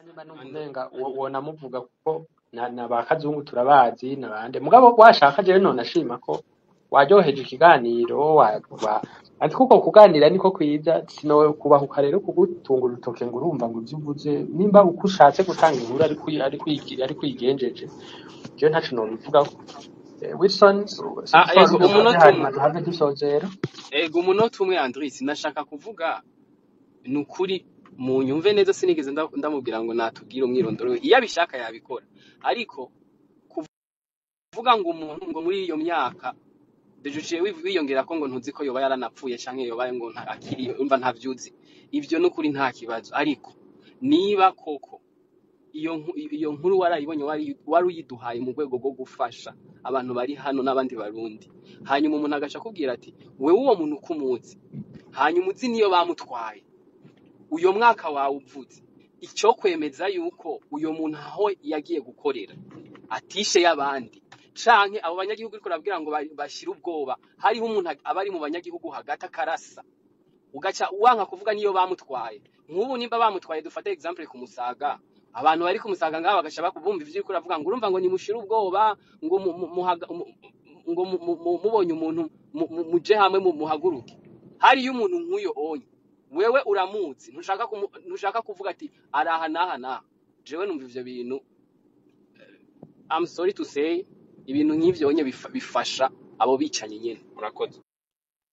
hanyuma numva And umenga wona muvuga kuko na ba kazungu turabazi nabande mugabo washaka je none ashima ko waryoheje ikiganiro ati kuko kuganira niko kwiza sino kubahuka rero kugutunga urutoke ngo urumva ngo ivyo uvuze nimba uko ushatse gutanga inkuru ari kwigenjeje je ntaco nobivuga Wilson ego sinzi umunota umwe hanyuma duhave dusozera ego umunota umwe Andris nashaka kuvuga nukuri mu nyumve neza sinigeze ndamubwira ngo natubwire umwirondoro iyo abishaka yabikora ariko kuvuga ngo umuntu ngo muri iyo myaka dejuciye wiyongera ko ngo ntuzi ko yoba yaranapfuye canke yoba ngo akiri umva ntavyuzi ivyo nukuri nta kibazo ariko niba koko iyo nkuru warayibonye wari uyiduhaye mu rwego rwo gufasha abantu bari hano n'abandi barundi hanyuma umuntu agaca kubwira ati wewe uwo muntu kumuzi hanyuma uzi niyo bamutwaye uyo mwaka wawe uvuze icyo kwemeza yuko uyo muntu aho yagiye gukorera atishe y'abandi canke abo banyagihugu ariko rabwira ngo bashira ubwoba hariho umuntu abari mu banyagihugu hagati akarasa ugaca uwanka kuvuga niyo bamutwaye nk'ubu nimba bamutwaye dufate example ku Musaga abantu bari ku Musaga ngaba bagasha bakubumva ivyo uriko uravuga ngo urumva ngo nimushira ubwoba ngo mubonye umuntu muje hamwe muhaguruke hariyo umuntu nk'uyo onye wewe uramuzi ntushaka kuvuga ati araha naha jewe numva ivyo bintu I'm sorry to say ibintu nk'ivyo onye bifasha abo bicanye nyene murakoze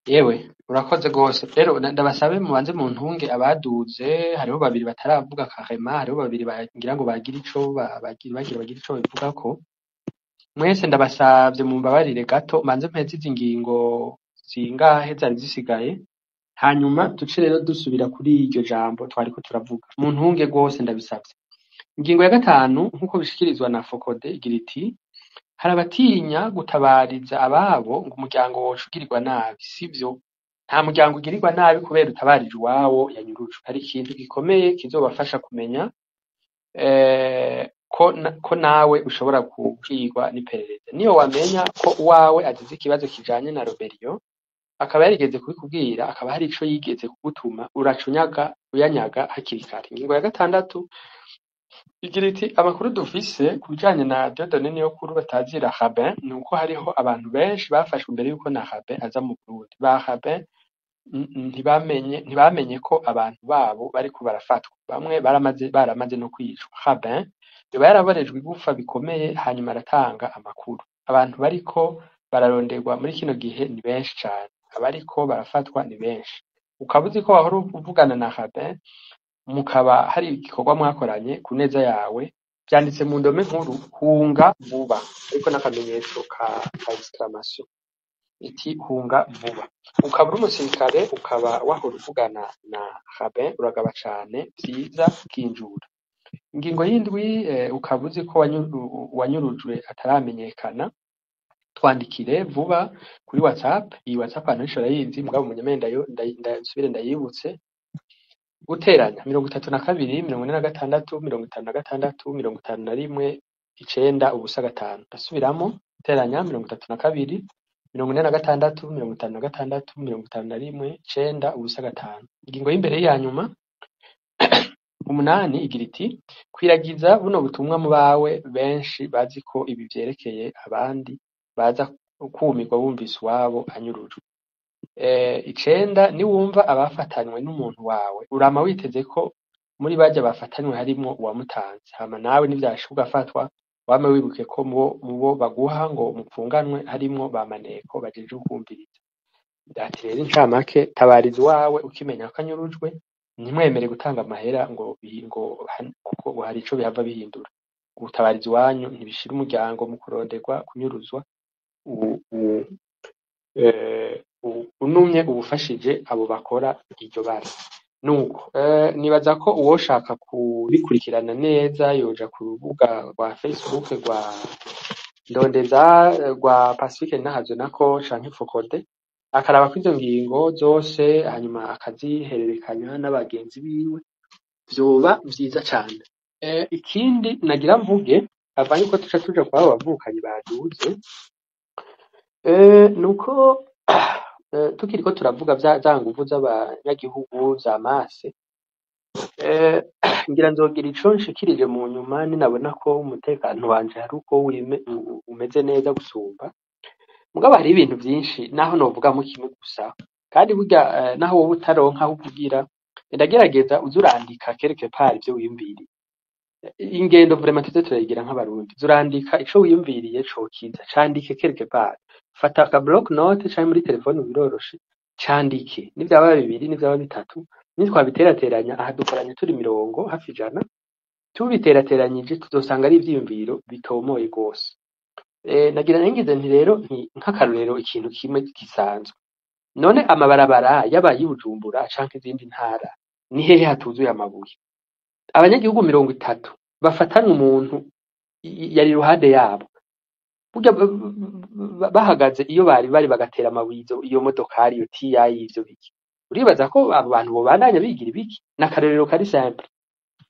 yewe urakoze gose rero ndabasabe mubanze mu ntunge abaduze hariho babiri bataravuga karema hariho babiri bagira ngo bagira ico bagira ico bivuga ko mwese ndabasavye mu mbabarire gato manze mpeze izi ngingo zingahe zari zisigaye hanyuma duce rero dusubira kuri iryo jambo twariko turavuga mu ntunge gose ndabisavye ingingo ya gatanu nkuko bishikirizwa na Fokode igira iti harabatinya gutabariza ababo ngo umuryango wocugirirwa nabi sivyo nta muryango ugirirwa nabi kubera utabarije uwawo yanyurujwe hari ikintu gikomeye kizobafasha kumenya ko nawe ushobora kubwirwa n'iperereza niyo wamenya ko uwawe agize ikibazo kijanye na Roberio akaba yarigeze kubikubwira akaba hari ico yigeze kugutuma uyanyaga hakiri kare ingingo ya gatandatu igira iti amakuru dufise kubijanye na Dieudonné Niyokuru batazira Rabin nuko hariho abantu benshi bafashwe imbere yuko na Rabin aza mu Burundi ba Rabin ntibamenye ko abantu babo bariko barafatwa bamwe baramaze no kwicwa Rabin yoba yaraborejwe igufa bikomeye hanyuma aratanga amakuru abantu bariko bararonderwa muri kino gihe ni benshi cane abariko barafatwa ni benshi ukabuzi ko wahora uvugana na Rabin mukaba hari igikorwa mwakoranye ku neza yawe byanditse mu ndome nkuru hunga vuba ariko n'akamenyetso ka exclamation iti hunga vuba ukaba uri umusirikare ukaba wahora uvugana na Rabin uragaba cane vyiza kinjura ingingo y'indwi ukaba uzi ko wanyurujwe ataramenyekana twandikire vuba kuri WhatsApp iyi WhatsApp abantu bishora yizi mugabo umunyamenda yo ndasubire ndayibutse guteranya 32 46 56 51 9 ndasubiramo guteranya 32 46 56 51 9 ingingo y'imbere ya nyuma umunani igira iti kwiragiza buno butumwa mu bawe benshi bazi ko ibi vyerekeye abandi baza kumirwa bumvise wabo anyurujwe 9 niwumva abafatanywe n'umuntu wawe urama witeze ko muri baje bafatanywe harimo uwamutanze hama nawe nivyashuka afatwa wame wibuke ko mubo baguha ngo mupfunganwe harimo bamaneko bajeje ukumviriza ndatirera incamake tabariza wawe ukimenya ko anyurujwe ntimwemere gutanga amahera ngo kuko hari ico bihava bihindura gutabariza wanyu ntibishira umuryango mu kuronderwa kunyuruzwa unumye ubufashije abo bakora iryo bara nuko nibaza ko uwoshaka kubikurikirana neza yoja ku rubuga rwa Facebook rwa Ndondeza rwa Pacifique Nahazo nako canke Fokode akaraba ko izo ngingo zose hanyuma akazihererekanya n'abagenzi biwe vyoba vyiza cane ikindi nagira mvuge avanye ko tuja kwa bavukanyi baduze nuko tukiriko turavuga za nguvu z'abanyagihugu za mase ngira nzogira ico nshikirije mu nyuma ninabona ko umutekano wanje hari uko umeze neza gusumba. Mugabo hari ibintu vyinshi naho novugamo kimwe gusa, kandi burya naho wowe utaronka aho uvugira, ndagerageza uze urandika quelque part ivyo wiyumviriye. Ingendo vraiment tuze turayigira nk'abarundi, zurandika ico wiyumviriye cokiza, candike quelque part. Fata aka block note canke muri telefone biroroshe, candike nivyaba bibiri nivyaba bitatu, nitwabiterateranya aha dukoranye turi 100 hafi 100, tubiterateranyije tuzosanga ari ivyiyumviro bitomoye gose. Nagira nangize nti rero nk'akarorero ikintu kimwe gisanzwe, none amabarabara yabaye Bujumbura canke izindi ntara ni hehe hatuzuye amabuye? Abanyagihugu 30 bafatana umuntu yari ruhande yabo, burya bahagaze iyo bari bagatera amabuye iyo modokari iyo TI ivyo biki, uribaza ko abo bantu bo bandanya bigira ibiki? N'akarorero kari simple,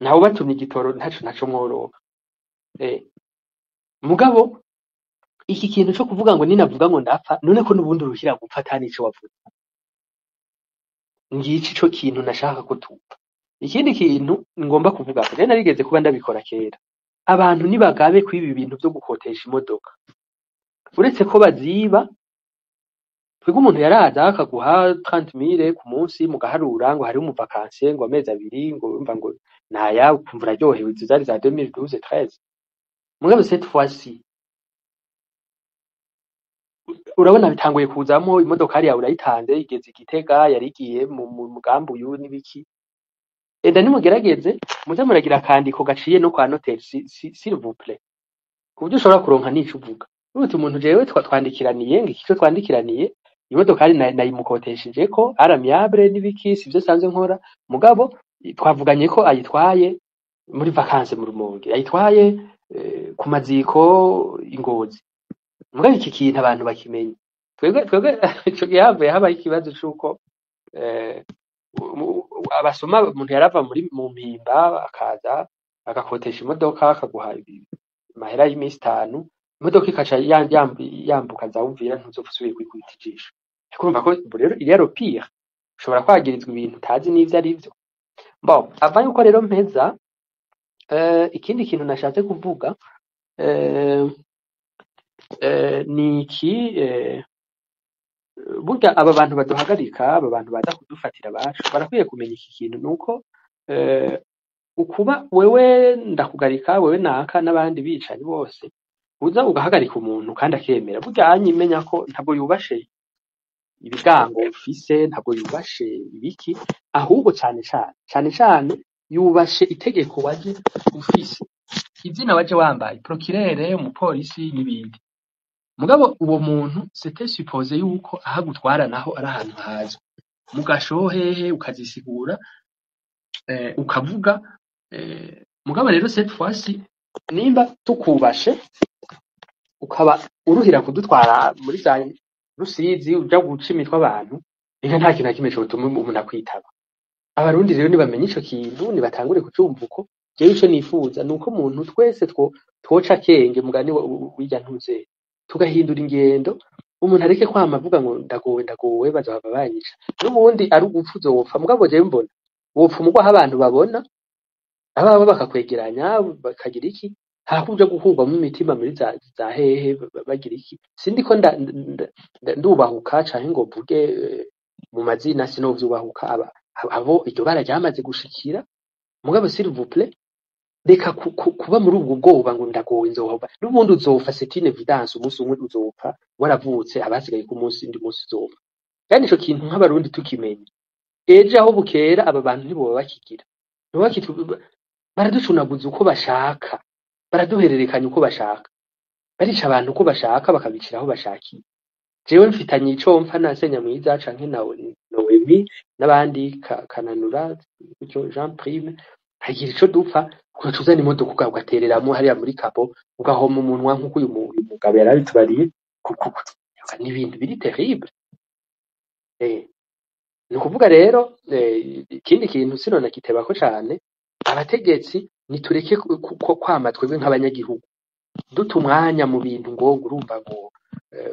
naho batumye igitoro ntaco mworoka. Mugabo iki kintu cyo kuvuga ngo ninavuga ngo ndapfa, none ko nubundi uruhira gupfa atanico wavuze. Ngici ico kintu nashaka ko tupfa. Ikindi kintu ngomba kuvuga, rero narigeze kuba ndabikora kera. Abantu nibagabe kwiba ibintu byo gukotesha imodoka. Uretse ko baziba, twego umuntu yaraza akaguha 30,000 ku munsi mugaharura ngo hari umuvakansiye ngo amezi 2 ngo urumva ngo naya ukumva uraryohewe, izo zari za 2012-13. Mugabo cette fois-ci urabona bitanguye kuzamo imodokari yawe urayitanze igeze Igitega yarigiye mu mugambo uyu n'ibiki. Enda nimugerageze muze muragira akandiko gaciye no kwa notaire s'il vous plaît, kubyo ushobora kuronka nico uvuga. Uruti umuntu jewe twandikiraniye ngo ikico twandikiraniye imodokari nayimukotesheje ko aramiable n'ibiki sivyo sanze nkora, mugabo twavuganye ko ayitwaye muri vacances mu Rumonge, ayitwaye ku maziko Ingozi. Mugabo iki kintu abantu bakimenye, twebwe ico gihavuye habaye ikibazo c'uko abasoma umuntu yarava mu mpimba akaza agakotesha imodoka akaguha mahera y'imisi 5, imodoka ikaca yambuka zawumvira ntuzopfusubiye kwikubita ijisho. Kurumva ko rero il y a le pire, ushobora kwagirizwa ibintu utazi n'ivyo ari vyo. Bon, avant yuko rero mpeza, ikindi kintu nashatse kuvuga ni iki, burya aba bantu baduhagarika, aba bantu baza kudufatira bacu barakwiye kumenya iki kintu, nuko ukuba wewe ndakugarika wewe naka n'abandi bicanyi bose uza ugahagarika umuntu kandi akemera, burya anyimenya ko ntabwo yubashe ibigango ufise, ntabwo yubashe ibiki, ahubwo cyane yubashe itegeko waje ufise, izina waje wambaye procureur, umupolisi n'ibindi. Mugabo uwo muntu c'était supposé yuko ahagutwara naho ari ahantu hazwe, mugashohehe ukazisigura ukavuga. Mugabo rero cette fois-ci nimba tukubashe ukaba uruhira kudutwara muri za Rusizi uja guca imitwe abantu, reka nta kintu na kimwe cotuma umuntu akwitaba. Abarundi rero nibamenye ico kintu, nibatangure kucumva uko. Jewe ico nifuza nuko umuntu twese twoca kenge mugani wirya ntuze, tugahindura ingendo. Umuntu areke kwama avuga ngo ndagowe bazohava banyica, n'ubundi ari ugupfa uzopfa. Mugabo jewe mbona wopfa umugwaho abantu babona, ababa bakakwegeranya bakagira iki, hakuja gukurwamo imitima muri za hehe bagira iki. Sindiko ndubahuka canke ngo mvuge mu mazina, sinovyubahuka abo iryo bara ryamaze gushikira. Mugabo s'il vous plaît, reka kuba muri ubwo bwoba ngo ndagowe nzohova, n'ubundi uzopfa, c'est une évidence, umunsi umwe uzopfa waravutse, abasigaye ku munsi ndi munsi uzopfa. Kandi ico kintu nk'abarundi tukimenye, ejo aho bukera aba bantu ntiboba bakigira, baraducunaguza uko bashaka, baraduhererekanya uko bashaka, barica abantu uko bashaka bakabicira aho bashakiye. Jewe mfitanye ico mpfa na Senyamwiza canke Noemi n'abandi Kananura icyo Jean Prime, hagira ico dupfa ukatuzana imodoka ugatereramo hariya muri kapo ugahoma umunwa nk'uko uyu mugabo yarabitubariye, n'ibintu biri terrible. Ni ukuvuga rero ikindi kintu sinona kitebako cane, abategetsi nitureke kwama twebwe nk'abanyagihugu duta umwanya mu bintu ngo urumva ngo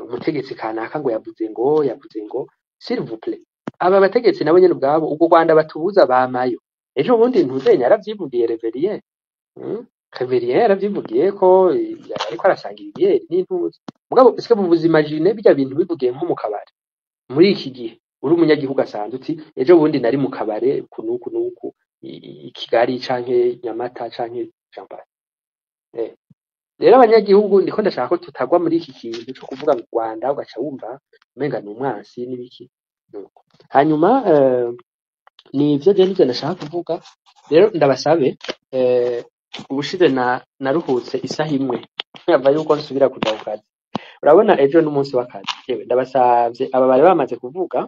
umutegetsi kanaka ngo yavuze ngo s'il vous plaît. Aba bategetsi nabo nyene ubwabo ubwo Rwanda batubuza bamayo, ejo bundi ntuzenya yaravyivugiye Reverien. Reverien yaravyivugiye ko ariko arasangira ibiyeri n'intuzi. Mugabo sike mu buzima jine bijya bintu bivugiye nko mu kabare. Muri iki gihe uri umunyagihugu asanzwe uti ejo bundi nari mu kabare kunuku i Kigali canke Nyamata canke Jampara. Rero abanyagihugu ndiko ndashaka ko tutagwa muri iki kintu cyo kuvuga mu Rwanda ugaca wumva umenga ni umwansi n'ibiki. Hanyuma nivyo je nivyo ndashaka kuvuga. Rero ndabasabe ubushize naruhutse isaha imwe yava yuko nsubira kuja ku kazi. Urabona ejo n'umunsi w'akazi. Yewe ndabasavye aba bari bamaze kuvuga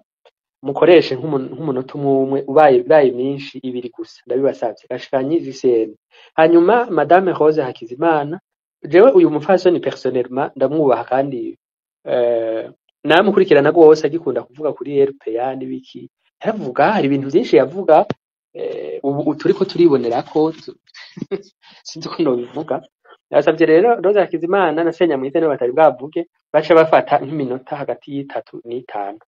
mukoreshe nk'umunota umwe ubaye myinshi ibiri gusa ndabibasavye gashikanyi zisene. Hanyuma Madame Rose Hakizimana jewe uyu mufasoni personnellement ndamwubaha kandi namukurikirana rwose agikunda kuvuga kuri RPA n'ibiki yaravuga hari ibintu byinshi yavuga ubu turiko turibonera ko sinzi ko nobivuga. Yasavye rero Rose Hakizimana na Senyamwiza nibo batari bwavuge baca bafata nk'iminota hagati y'itatu n'itanu.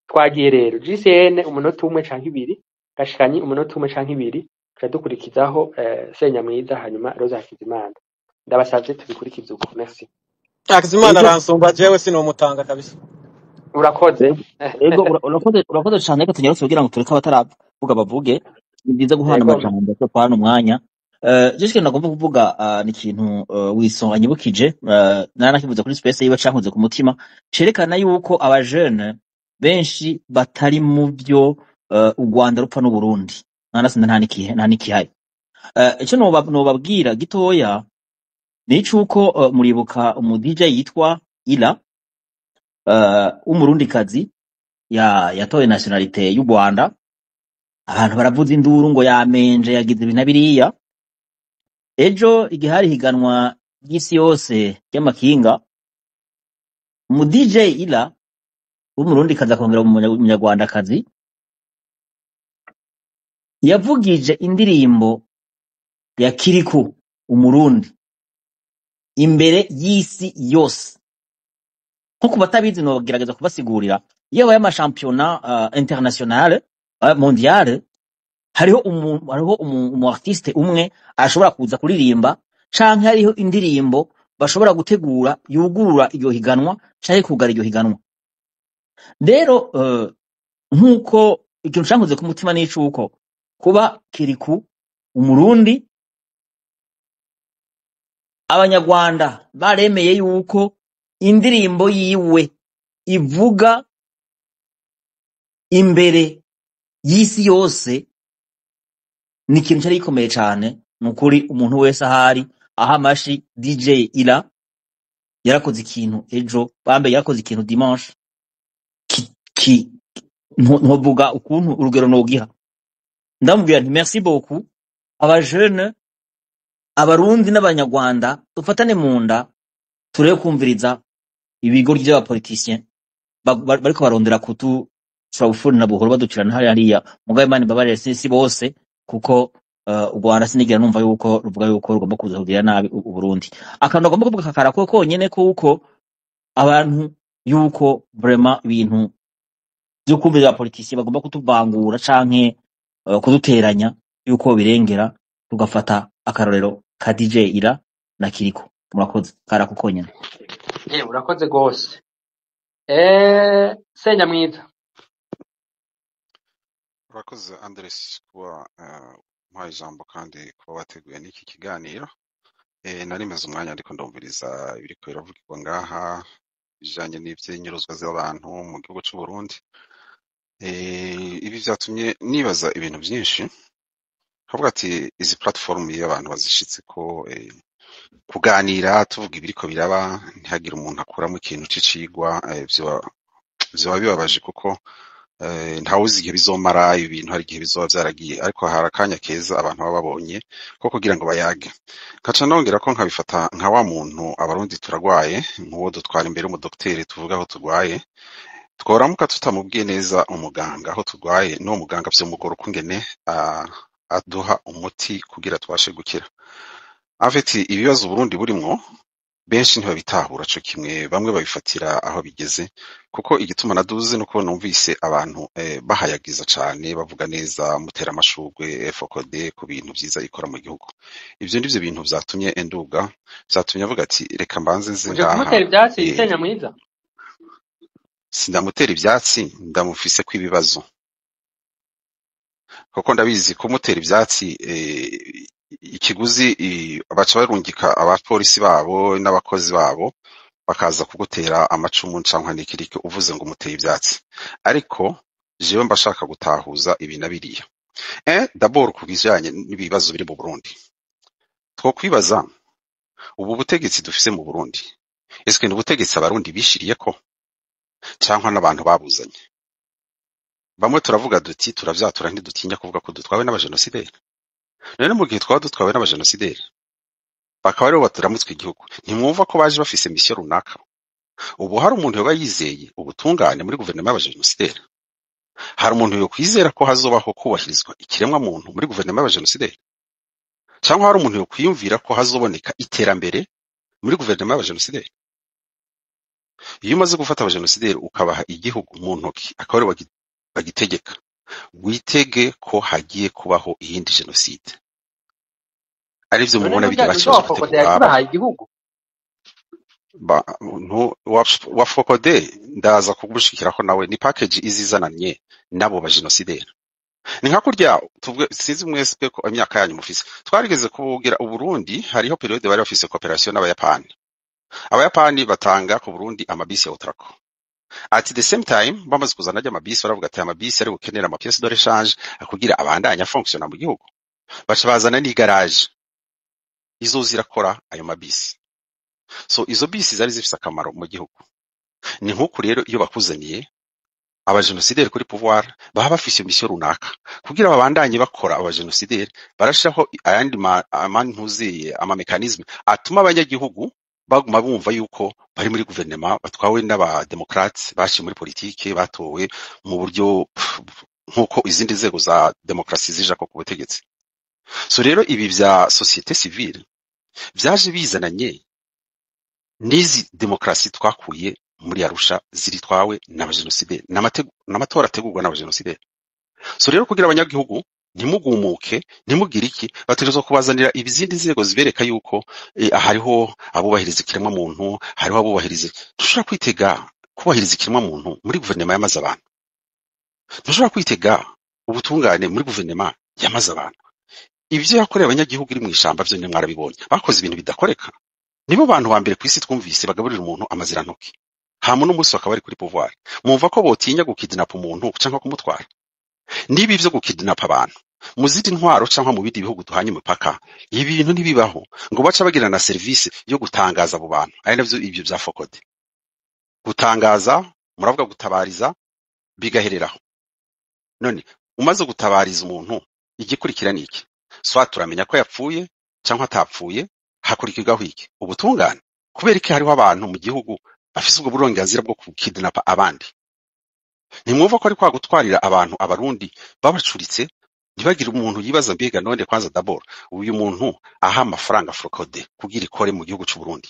Twagiye rero GCN umunota umwe canke ibiri gashikanyi umunota umwe canke ibiri dukurikizaho Senyamwiza hanyuma Rose Hakizimana. Ndabasavye tubikurikize uko. Merci. Hakizimana aransumba jewe sinomutanga kabisa. Urakoze. Ego urakoze cyane ko tunyarutse kugira ngo tureke abataravuga bavuge. Ni byiza guhana amajambo cyo kwana umwanya. Jishike nagomba kuvuga ni ikintu wisonga nyibukije nanakivuze kuri space yiwe cankuze ku mutima cerekana yuko abajene benshi batari mu byo u Rwanda rupfa n'u Burundi. Nanasinda nta nikihari. Ico nobabwira gitoya ni cuko muribuka umu DJ yitwa Ila umurundikazi yatoye nationalite y'u Rwanda. Abantu baravuza induru ngo yamenje yagize ibintu biriya. Ejo igihari higanwa y'isi yose y'amakinga umu DJ Ila umurundikazi akongera umunyarwandakazi yavugije indirimbo ya Kiriku umurundi imbere y'isi yose. Nko kubatabizi no gerageza kubasigurira yewe y'amashampiyona internationale mondiale hariho umu artiste umwe ashobora kuza kuririmba canke hariho indirimbo bashobora gutegura yugurura iyo higanwa canke kugara iyo higanwa. Rero nkuko ikintu cankuze ku mutima n'icuko kuba Kiriku umurundi abanyarwanda baremeye yuko indirimbo yiwe ivuga imbere y'isi yose ni ikintu cyari gikomeye cyane. Nukuri umuntu wese ahari aha amashi DJ Ila yarakoze ikintu ejo bambe yarakoze ikintu dimanche ntuvuga ukuntu urugero nogiha. Ndamubwira nti merci beaucoup abajene abarundi n'abanyarwanda dufatane mu nda turebe kumviriza ibigo by'abapoliticiens bariko barondera turabufuri na buhoro badukirana hariya mugabe Imana babarire sisi bose kuko u Rwanda sinigira numva yuko ruvuga yuko rugomba kuza kugira nabi u Burundi. Akantu agomba kuvuga kakara ko konyene kuko abantu yuko vraiment ibintu byo kumvira abapoliticiens bagomba kutuvangura canke kuduteranya yuko birengera tugafata akarorero ka DJ Ila na Kiriko. Murakoze kara kukonyene. Urakoze gose. Senyamwiza. Urakoze Andres kuba mpaye ijambo kandi kuba wateguye n'iki kiganiro. Nari maze umwanya ariko ndumviriza ibiriko biravugirwa ngaha bijanye n'ivy'inyuruzwa z'abantu mu gihugu c'u Burundi. Ibi vyatumye nibaza ibintu byinshi. Havuga ati izi platform y'abantu bazishitse ko kuganira tuvuga ibiriko biraba ntihagire umuntu akuramo ikintu c'icigwa vyoba bibabaje kuko ntawuzi igihe bizomara ibintu hari igihe bizoba vyaragiye ariko hari akanya keza abantu baba babonye ko kugira ngo bayage. Kaca nongera ko nkabifata nka wa muntu abarundi turagwaye nk'uwo dutwara imbere umudokiteri tuvuga aho turwaye tworamuka tutamubwiye neza umuganga aho turwaye no muganga vyomugora ukungene aduha umuti kugira twashe gukira. Afeti ibibazo Burundi burimwo benshi ntibabitahura co kimwe, bamwe babifatira aho bigeze, kuko igituma naduze nuko numvise abantu bahayagiza cane bavuga neza mutera amashurwe FOCODE ku bintu vyiza ikora mu gihugu. Ivyo ndivyo bintu vyatumye enduga, vyatumye avuga ati reka mbanze nze uje ngaha. kumutera ivyatsi Isenya mwiza Sindamutera ivyatsi, ndamufise ko ibibazo, kuko ndabizi kumutera ivyatsi ikiguzi baca barungika abapolisi babo n'abakozi babo bakaza kugutera amacumu canke n'ikiriko uvuze ngo umuteye ivyatsi. Ariko jewe mbashaka gutahuza ibi na biriya. D'abord ku bijanye n'ibibazo biri mu Burundi, twokwibaza ubu butegetsi dufise mu Burundi, eske ni ubutegetsi abarundi bishiriyeko canke n'abantu babuzanye? Bamwe turavuga duti turavyatura ntidutinya kuvuga ko dutwawe n'abajenosideri. None mu gihe twaba dutwawe n'abajenosideri bakaba aribo baturamutswe igihugu, ntimwumva ko baje bafise mission runaka? Ubu hari umuntu yoba yizeye ubutungane muri guverinoma y'abajenosideri? Hari umuntu yo kwizera ko hazobaho kubahirizwa ikiremwa muntu muri guverinoma y'abajenosideri? Cyangwa hari umuntu yo kwiyumvira ko hazoboneka iterambere muri guverinoma y'abajenosideri? Iyo umaze gufata abajenosideri ukabaha igihugu mu ntoki akaba ari bagitegeka, witege ko hagiye kubaho iyindi jenoside. Arivyo mubona bijya baciye kubaha igihugu wa FOCODE ndaza kugushikiraho nawe ni package izizananye nabo bajenosideri. Ni nka kurya tuvuge sinzi mwese ko imyaka yanyu mufise twarigeze kubugira uburundi, hariho periode bari bafise cooperation n'abayapani. Abayapani batanga ku Burundi amabisi ya Otraco. At the same time bamaze kuzana amabisi baravuga ati amabisi ari gukenera ama pièces de rechange akugira abandanya fonctiona mu gihugu. Baca bazana ni garage izo zirakora ayo mabisi. So izo bisi zari zifise akamaro mu gihugu. Ni nkuko rero iyo bakuzaniye abajenosideri kuri pouvoir baba bafise mission runaka kugira babandanye bakora abajenosideri, barashaho ayandi amantuziye ama mechanisme atuma abanyagihugu baguma bumva yuko bari muri guverinoma batwawe n'abademokrates bashi muri politike batowe mu buryo nkuko izindi nzego za demokrasi zija ko ku butegetsi. So rero ibi vya societe civile vyaje bizananye nizi demokrasi twakuye muri Arusha ziri twawe n'abajenosideri n'amatora ategurwa n'abajenosideri. So rero kugira abanyagihugu ntimugumuke ntimugire iki bategerezwa kubazanira ibizindi nzego zibereka yuko hariho abubahiriza ikiremwa muntu, hariho abubahiriza. Dushobora kwitega kubahiriza ikiremwa muntu muri guverinoma yamaze abantu. Dushobora kwitega ubutungane muri guverinoma yamaze abantu. Ivyo yakoreye abanyagihugu iri mu ishamba vyo ni mwarabibonye, bakoze ibintu bidakoreka. Nibo bantu ba mbere kwisi twumvise bagaburira umuntu amazira ntoki, hama n'umunsi bakaba bari kuri pouvoir. Mumva ko botinya gukidnap umuntu canke kumutwara? Nibi vyo gukidnap abantu muzidi ntwaro canke mu bindi bihugu duhanye umupaka, ibi bintu ntibibaho ngo baca bagira na service yo gutangaza abo bantu. Ari navyo ivyo vya FOCODE, gutangaza muravuga gutabariza bigahereraho. None umaze gutabariza umuntu igikurikira niki? Soit turamenya ko yapfuye canke atapfuye, hakurikirwaho iki? Ubutungane. Kubera iki hariho abantu mu gihugu bafise ubwo burenganzira bwo kukidnapa abandi? Nimwumva ko ari kwa gutwarira abantu abarundi babacuritse, ntibagira umuntu yibaza mbega none kwanza d'abord uyu muntu aha amafaranga FOCODE kugira ikore mu gihugu cy'u Burundi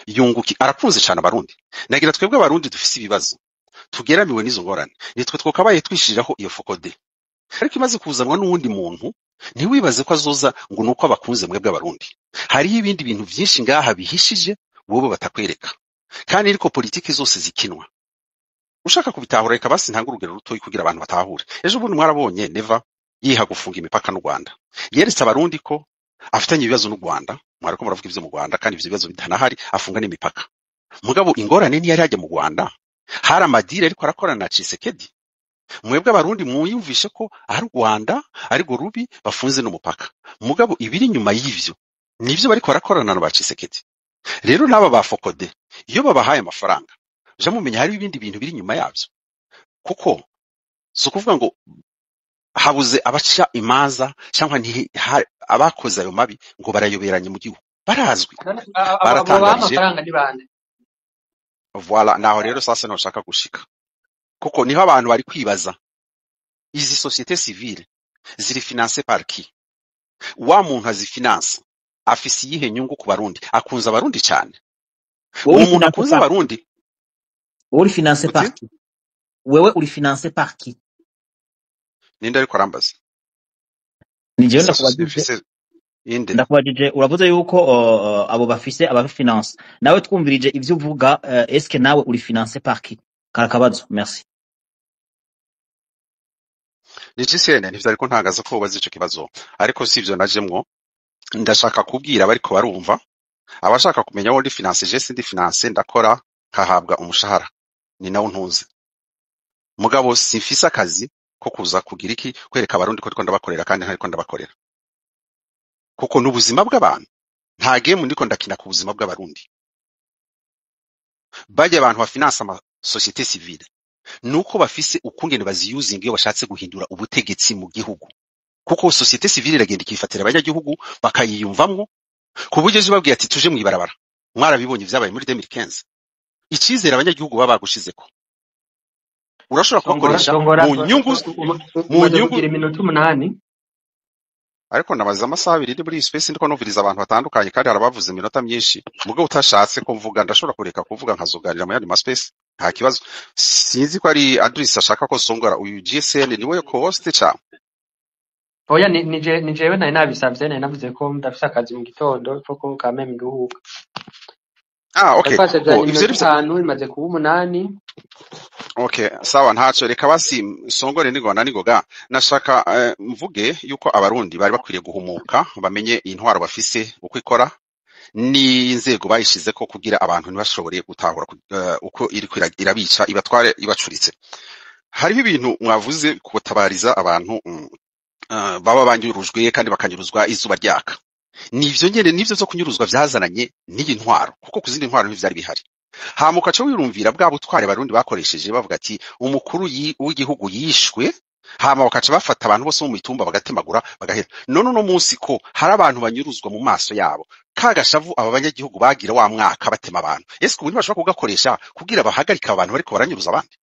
yunguki arakunze cyane abarundi. Nagira twebwe abarundi dufise ibibazo tugeramiwe n'izo ngorane, nitwe twokabaye twishiriraho iyo FOCODE. Ariko imaze kuzanwa n'uwundi muntu ntiwibaze ko azoza ngo nuko abakunze mwebwe abarundi. Hariho ibindi bintu byinshi ngaha bihishije wowe batakwereka, kandi ariko politiki zose zikinwa. Ushaka kubitahura reka basi ntanga urugero rutoyi kugira abantu batahure. Ejo bundi mwarabonye Neva yiha gufunga imipaka n'u Rwanda, yeretse abarundi ko afitanye ibibazo n'u Rwanda. Mwariko muravuga ivyo mu Rwanda kandi ivyo bibazo bitanahari, afunga n'imipaka. Mugabo ingorane ni yari yaje mu Rwanda, hari amadire ariko arakorana na Tshisekedi. Mwebwe abarundi mwiyumvishe ko ari u Rwanda ariko rubi bafunze n'umupaka. Mugabo ibiri nyuma y'ivyo nivyo bariko barakorana na Tshisekedi. Rero n'aba ba FOCODE iyo babahaye amafaranga je mumenya hari ibindi bintu biri nyuma yavyo, kuko so kuvuga ngo habuze abaca imanza cyangwa abakoze ayo mabi ngo barayoberanye mu gihugu, barazwi baratangaje amafaranga ni bande. Voilà, naho rero sasa nashaka gushika, kuko niho abantu bari kwibaza izi societe civile ziri finance par qui? Wa muntu azifinance afise iyihe nyungu ku barundi? Akunza abarundi cyane wowe uwo uri muntu finance akunze par abarundi wowe uri finance uti par qui wewe uri finance par qui ninde ariko arambaza ni jewe esa societe ndakubajije mfise inde ndakubajije uravuze yuko abo bafise aba finance nawe twumvirije ivyo uvuga est-ce que nawe uri finance par qui karakabazo merci ni GCN ntivyo ariko ntangaza ko ubaza ico kibazo ariko sivyo najemwo ndashaka kubwira abariko barumva abashaka kumenya aho ndi finance je sindi finance ndakora nkahabwa umushahara ni nawo ntunze mugabo simfise akazi ko kuza kugira iki kwereka abarundi ko ndiko ndabakorera kandi ntariko ndabakorera kuko n'ubuzima bw'abantu nta game ndiko ndakina ku buzima bw'abarundi bajya abantu ba finance ama societe civile nuko bafise ukungene baziyuzinga iyo bashatse guhindura ubutegetsi mu gihugu kuko societe civile iragenda ikifatira abanyagihugu bakayiyumvamwo ku buryo ejo babwiye ati tuje mwibarabara mwarabibonye vyabaye muri 2015 icizere abanyagihugu baba bagushizeko urashobora kubakoresha mu nyungu kugira iminota 8 ariko nabaza amasaha 2 ndi muri space ndiko noviriza abantu batandukanye kandi harabavuze iminota myinshi mugabo utashatse ko mvuga ndashobora kureka kuvuga nkazogarira mu yandi ma space nta kibazo sinzi ko ari Adris ashaka ko songora uyu GSN niwe ko host cha oya ni jewe nari nabisavye nari navuze ko ndafise akazi mu gitondo ko kameme nduhuka okay ivyo bitanu bimaze kuba 8 okay sawa ntaco reka basi songore nigona nigoga nashaka mvuge yuko abarundi bari bakwiriye guhumuka bamenye intwaro bafise uko ikora ni inzego bayishize ko kugira abantu ntibashobore gutahura uko iri irabica ibatware ibacuritse hariho ibintu mwavuze kubatabariza abantu baba banyurujwe kandi bakanyuruzwa izuba ryaka nivyo nyene nivyo zo kunyuruzwa vyazananye n'iyi ntwaro kuko kuzindi ntwaro ntivyari bihari hamuka cyo wirumvira bwa butware barundi bakoresheje bavuga ati umukuru w'igihugu yishwe hama bakaca bafata abantu bose mu mitumba bagatemagura bagahera none no munsi ko hari abantu banyuruzwa mu maso yabo kagashavu aba banyagihugu bagira wa mwaka batema abantu ese ubu ntibashobora kugakoresha kugira bahagarika abantu bariko baranyuruza abandi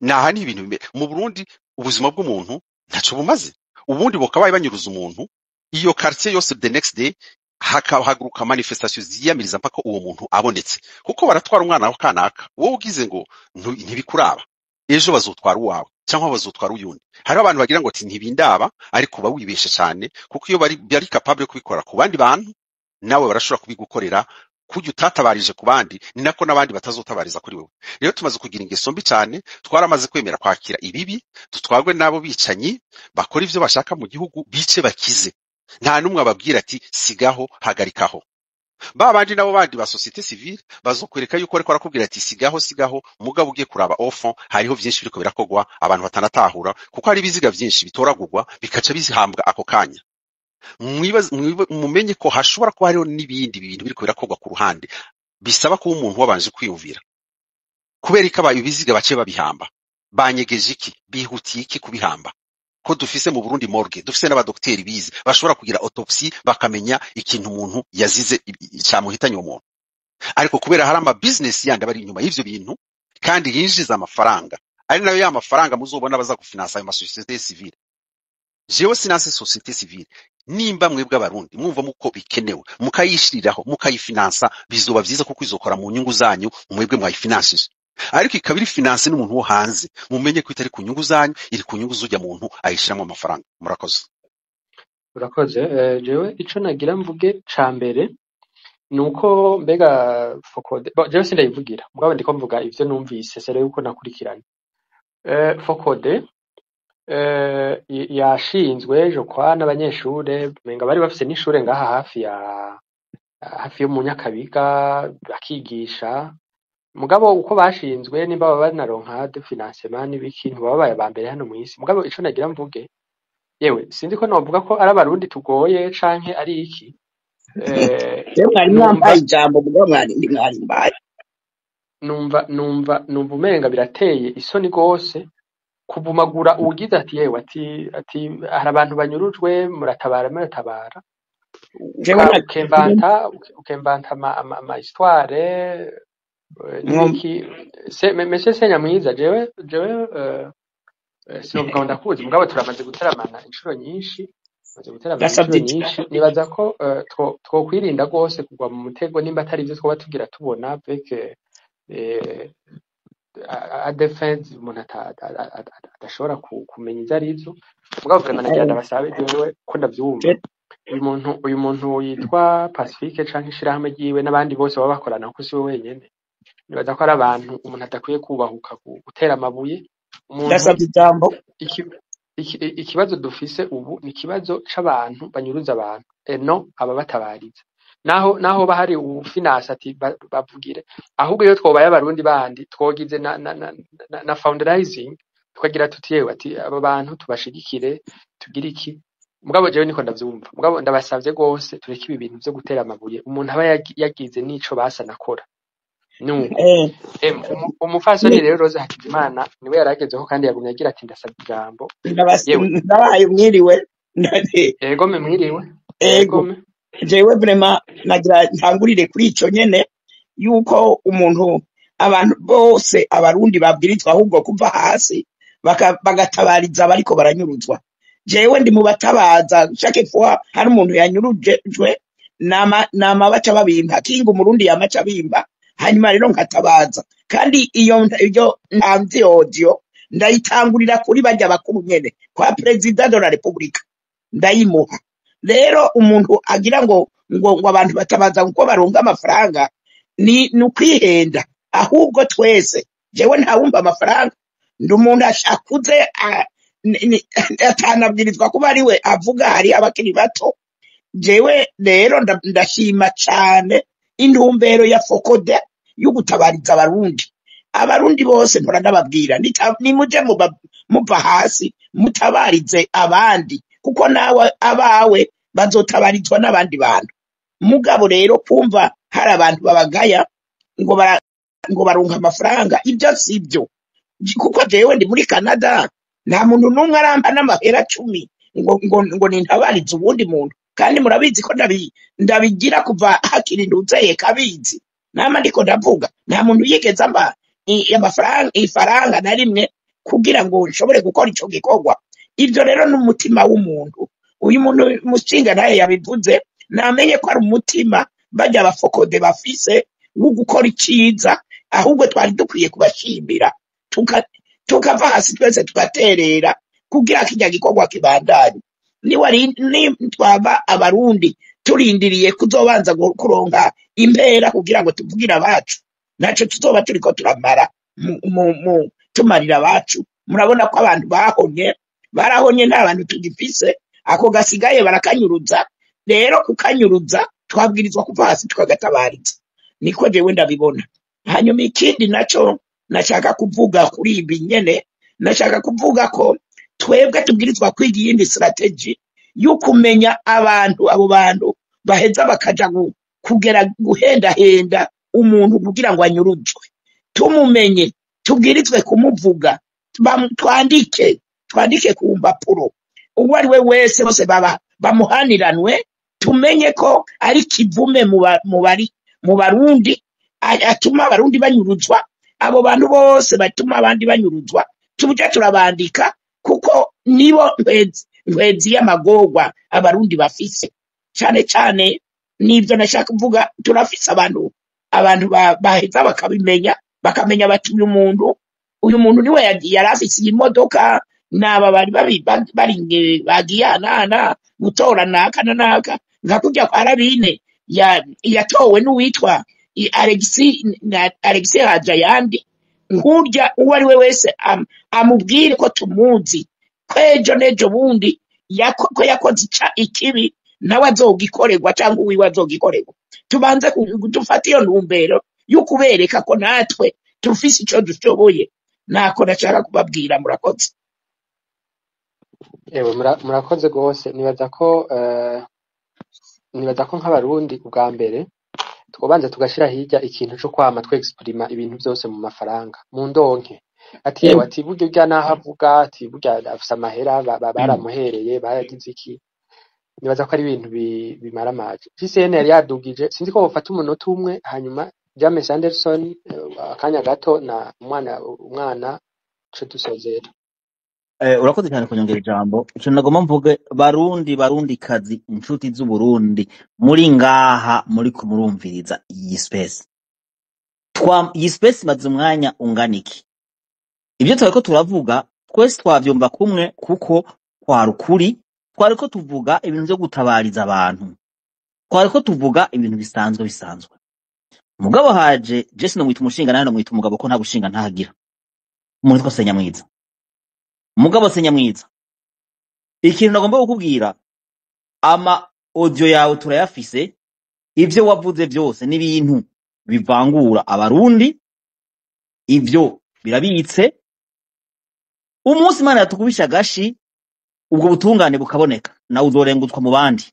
naha ni ibintu mu Burundi ubuzima bw'umuntu ntaco bumaze ubundi bokabaye banyuruza umuntu iyo quartier yose the next day haguruka manifestation ziyamiriza mpaka uwo muntu abonetse kuko baratwara umwana wa kanaka wowe ugize ngo ntibikuraba ejo bazotwara uwawe cyangwa bazotwara uyundi hari abantu bagira ngo ati ntibindaba ariko ba wibeshe cyane kuko iyo bari capable kubikora ku bandi bantu nawe barashobora kubigukorera kujya utatabarije ku bandi ni nako nabandi batazotabariza kuri wewe rero tumaze kugira ingeso mbi cyane twaramaze kwemera kwakira ibibi tutwagwe nabo bicanyi bakora ivyo bashaka mu gihugu bice bakize nta numwe ababwira ati sigaho hagarikaho babandi nabo bandi ba societe civile bazokwereka yuko ariko arakubwira ati sigaho mugabo ugiye kuraba ofon hariho byinshi biriko birakogwa abantu batanatahura kuko hari biziga byinshi bitoragurwa bikaca bizihambwa ako kanya mumenye ko hashobora kuba hariho n'ibindi bintu biriko birakogwa ku ruhande bisaba ko umuntu wabanje kwiyumvira kubera ko ibiziga bace babihamba banyegeje iki bihutiye iki kubihamba ko dufise mu Burundi morgue dufise n'abadokteri bize bashobora kugira autopsie bakamenya ikintu umuntu yazize cyamuhitanye umuntu ariko kubera hari ama business yandi bari inyuma y'ivyo bintu kandi yinjiza amafaranga ari nayo ya mafaranga muzobona baza gufinansa ayo societe civile jewe sinanse societe civile nimba mwebwe abarundi mwumva muko bikenewe mukayishiriraho mukayifinansa bizoba vyiza kuko izokora mu nyungu zanyu mwebwe mwayifinansije ariko ikabiri finance n'umuntu wo hanze mumenye ko itari ku nyungu zanyu iri ku nyungu zujya muntu ayishiramo amafaranga urakoze jewe ico nagira mvuge ca mbere nuko mbega Fokode jewe sindayivugira mugabo ndiko mvuga ivyo numvise sere yuko nakurikiranye Fokode yashinzwe jo kwa n'abanyeshure menga bari bafise n'ishure ngaha hafi yo mu Nyakabiga bakigisha mugabo uko bashinzwe nimba baba banaronka de financement n'ibiki ntibabaye bambere hano mu isi mugabo ico nagira mvuge yewe sinzi ko novuga ko ari abarundi tugoye canke ari iki mwari mwambaye ijambo mugabo mwari mbaye numva umenga birateye isoni gose kuvumagura ugize ati yewe ati hari abantu banyurujwe muratabara ukembanta ama histoire niki Monsieur Senyamwiza jewe sinovuga ndakuzi mugabo turamaze guteramana inshuro nyinshi bamaze guterama ndasabye inshuro nyinshi nibaza ko twokwirinda rwose kugwa mu mutego nimba atari ivyo twoba tugira tubona avec a defense umuntu adashobora kumenya ivyo arivyo mugabo vraiment nagira ndabasabe jewe ko ndavyumva uyu muntu yitwa Pacifique canke ishirahamwe ryiwe n'abandi bose baba bakorana kuko si we wenyene nibaza ko ari abantu umuntu adakwiye kubahuka gutera amabuye umuntu ndasabye ijambo ikibazo dufise ubu ni ikibazo c'abantu banyuruza abantu no ababatabariza naho bahari ufinance ati bavugire ahubwo iyo twobaye abarundi bandi twogize na fundraising tukagira tuti yewe ati aba bantu tubashigikire tugira iki mugabo jewe niko ndavyumva mugabo ndabasavye gose tureke ibi bintu vyo gutera amabuye umuntu aba yagize nico basana akora nuko umufasoni rero Rose Hakizimana niwe yaragezeho kandi yagumye agira ati ndasabye ijambo ndabaye mwiriwe ego mwiriwe ego jewe vraiment nagira ntangurire kuri ico nyene yuko umuntu abantu bose abarundi babwirizwa ahubwo kuva hasi bagatabariza bariko baranyuruzwa jewe ndi mu batabaza chaque fois hari umuntu yanyurujwe nama baca babimba kinga umurundi yamaca bimba hanyuma rero nkatabaza kandi iyo ntanzi audio ndayitangurira kuri bajya bakuru nyene kwa president de la republique ndayimuha rero umuntu agira ngo abantu batabaza uko baronga amafaranga ni ukwihenda ahubwo twese jewe ntawumva amafaranga ndi umuntu ashakuze atanabwirizwa kuba ari we avuga hari abakiri bato jewe rero ndashima cyane intumbero ya Fokode yo gutabariza abarundi bose mpora ndababwira nimuje muva hasi mutabarize abandi kuko nawe abawe bazotabarizwa n'abandi bantu mugabo rero kumva hari abantu babagaya ngo baronka amafaranga ibyo sibyo kuko jewe ndi muri Canada nta muntu numwe aramba n'amahera 10 ngo nintabarize ubundi muntu kandi murabizi ko ndabigira kuva hakiri nduzeye kabizi nama ndiko ndavuga nta muntu yigeze amba ifaranga na rimwe kugira ngo nshobore gukora ico gikorwa ivyo rero n'umutima w'umuntu uyu muntu mushinga naye yabivuze namenye ko ari umutima bajya abafokode bafise wo gukora iciza ahubwo twari dukwiye kubashimira tukava hasi twese tugaterera kugira kijya gikorwa kibandanye ni twaba abarundi turindiriye kuzobanza kuronka impera kugira ngo tuvugira abacu naco tuzoba turiko turamara tumarira abacu murabona ko abantu barahonye nta bantu tugifise ako gasigaye barakanyuruza rero kukanyuruza twabwirizwa kuva hasi tukagatabariza niko jewe ndabibona hanyuma ikindi naco nashaka kuvuga kuri ibi nyene nashaka kuvuga ko twebwe tubwirizwa kwiga iyindi strategy yo kumenya abo bantu baheza bakaja kugera guhendahenda umuntu kugira ngo anyurujwe tumumenye tubwirizwe kumuvuga twandike ku mpapuro uwo ari we wese bose bamuhaniranwe tumenye ko ari kivume mu barundi atuma abarundi banyuruzwa abo bantu bose batuma abandi banyuruzwa tuje turabandika kuko nibo ntwezi y'amagorwa abarundi bafise cyane nivyo nashaka kuvuga turafise abantu baheza bakamenya bati uyu muntu niwe yarafise imodoka naba bari bagiye anana gutora naka na naka nka kurya kwa Rabine yatowe n'uwitwa Alexis Hajayandi nkurya uwo ari we wese amubwire ko tumuzi kwejo nejo bundi ko yakoze ikibi nawe azogikorerwa cyangwa uwiwe azogikorerwa tubanze dufata iyo ntumbero y'ukubereka ko natwe tufise ico dushoboye nako nashaka kubabwira murakoze ewe murakoze gose nibaza ko nk'abarundi ubwa mbere twobanza tugashira hirya ikintu cyo kwama twexprima ibintu byose mu mafaranga mu ndonke ati yewe ati buryo bya naho avuga ati burya afise amahera baramuhereye bayagize iki nibaza ko ari ibintu bimara amaje FCN yari yadugije sinzi ko bafata umunota umwe hanyuma James Anderson akanya gato na umwana cyo dusozera urakoze cyane kunyongera ijambo. Ico nagomba mvuge barundi kazi inshuti z'u Burundi muri ngaha muri kumurumviriza iyi space. Iyi space maze umwanya ungana iki? Ibyo twariko turavuga twese twavyumva kumwe kuko kwari ukuri, twariko tuvuga ibintu byo gutabariza abantu. Twariko tuvuga ibintu bisanzwe. Mugabo haje Jesse no mwita umushinga nawe no mwita umugabo ko nta bushinga ntahagira. Umuntu twose Nyamwiza. Mugabo se Nyamwiza. Ikintu nagomba kukubwira ama audio yawe turayafise, ivyo wavuze byose n'ibintu bivangura abarundi, ivyo birabitse. Umunsi Imana yatukubisha gashi ubwo butungane bukaboneka na uzorengutwa mu bandi.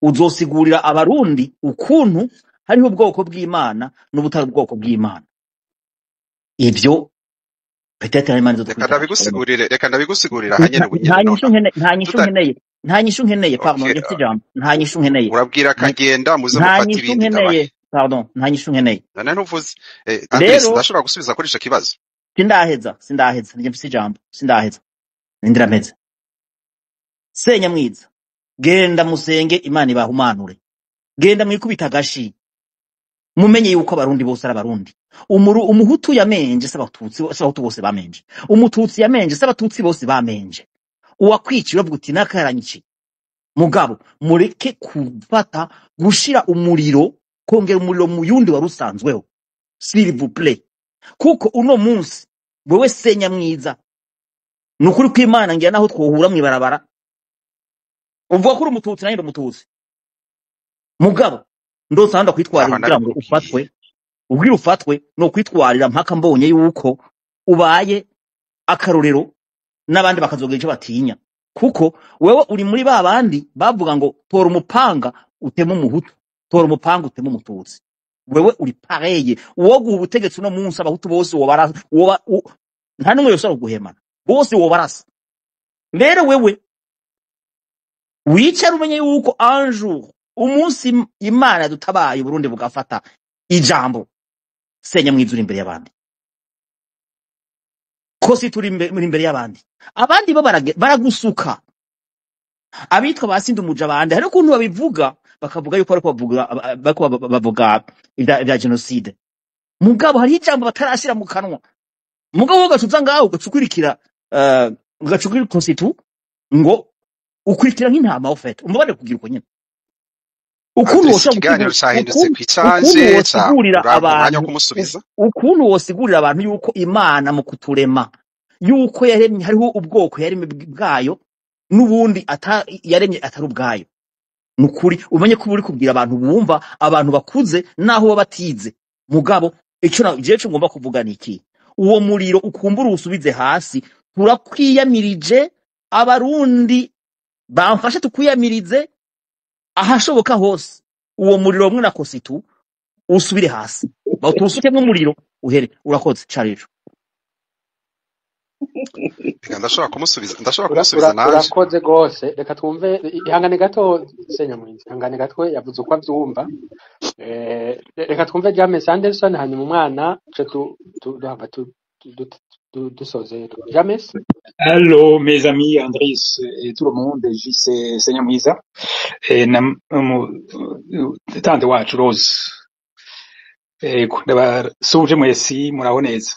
Uzosigurira abarundi ukuntu hariho ubwoko bw'Imana n'ubutari ubwoko bw'Imana. Ivyo petete Imana izotubwira. Reka ndabigusigurira hanyene bunyene. Nta nyishu nkeneye pardon ngifite ijambo. Nta nyishu nkeneye. Urabwira kagenda muze mufata ibindi ndabaye. Pardon nta nyishu nkeneye. Nane ntuvuze. Andres ndashobora gusubiza kuri ico kibazo. Sindaheza nje mfite ijambo. Sindaheza. Nindira meze. Nyamwiza. Genda musenge Imana ibahumanure. Genda mwikubita gashi. Mumenye yuko abarundi bose ari abarundi. Umuhutu yamenje s'abatutsi bose bamenje. Umututsi yamenje s'abatutsi bose bamenje. Uwakwiciye bavuga uti nakaranyici. Mugabo mureke kufata gushira umuriro, kongera umuriro mu yundi warusanzweho. S'il vous plaît. Kuko uno munsi wewe Nyamwiza. Nukuri kw'Imana ngira naho twohura mwibarabara. Uvuga ko uri umututsi nayo umututsi. Mugabo ndosanda kwitwarira kugira ngo ufatwe. Ubwira ufatwe no kwitwarira mpaka mbonye yuko ubaye akarorero n'abandi bakazogera ico batinya. Kuko wewe uri muri babandi bavuga ngo tora umupanga utema umuhutu, tora umupanga utema umututsi. Wewe uri pareye, uwo guha ubutegetsi no munsi abahutu bose nta numwe yose guhemana. Bose wobarasa. Rero wewe wicara umenye yuko un jour umunsi Imana dutabaye Burundi bugafata ijambo Nyamwiza uri imbere y'abandi. Kosi turi imbere y'abandi. Abandi bo baragusuka. Abitwa basinda umuja abandi hari ukuntu babivuga bakavuga yuko ariko bavuga ibya genocide. Mugabo hari ijambo batarashira mu kanwa. Mugabo ugacuza ngaho ugacukurikira ugacukura konsitu ngo ukurikira nk'intama ofete umubane kugira uko nyine. Ukuntu wosigurira abantu yuko Imana mu kuturema yuko yaremye hariho ubwoko yaremye bwayo n'ubundi yaremye atari ubwayo. Nukuri umenye ko uri kubwira abantu bumva abantu bakuze naho babatize. Mugabo ico jeje ngomba kuvuga niki uwo muriro ukumbura usubize hasi turakwiyamirije abarundi bamfashe tukwiyamirize ahashoboka hose uwo muriro mwe na kositu usubire hasi bawutusuke mu muriro uhere. Urakoze Charles. Ndashobora kumusubiza naje. Urakoze gose. Reka twumve ihangane gato Nyamwiza. Ihangane gato yavuze uko avyumva. Reka twumve James Anderson hanyuma umwana dusoze. James. Allô mes amis Andris et tout le monde, c'est Nyamwiza. Tante wacu Rose. Ndabasuje mwese muraho neza.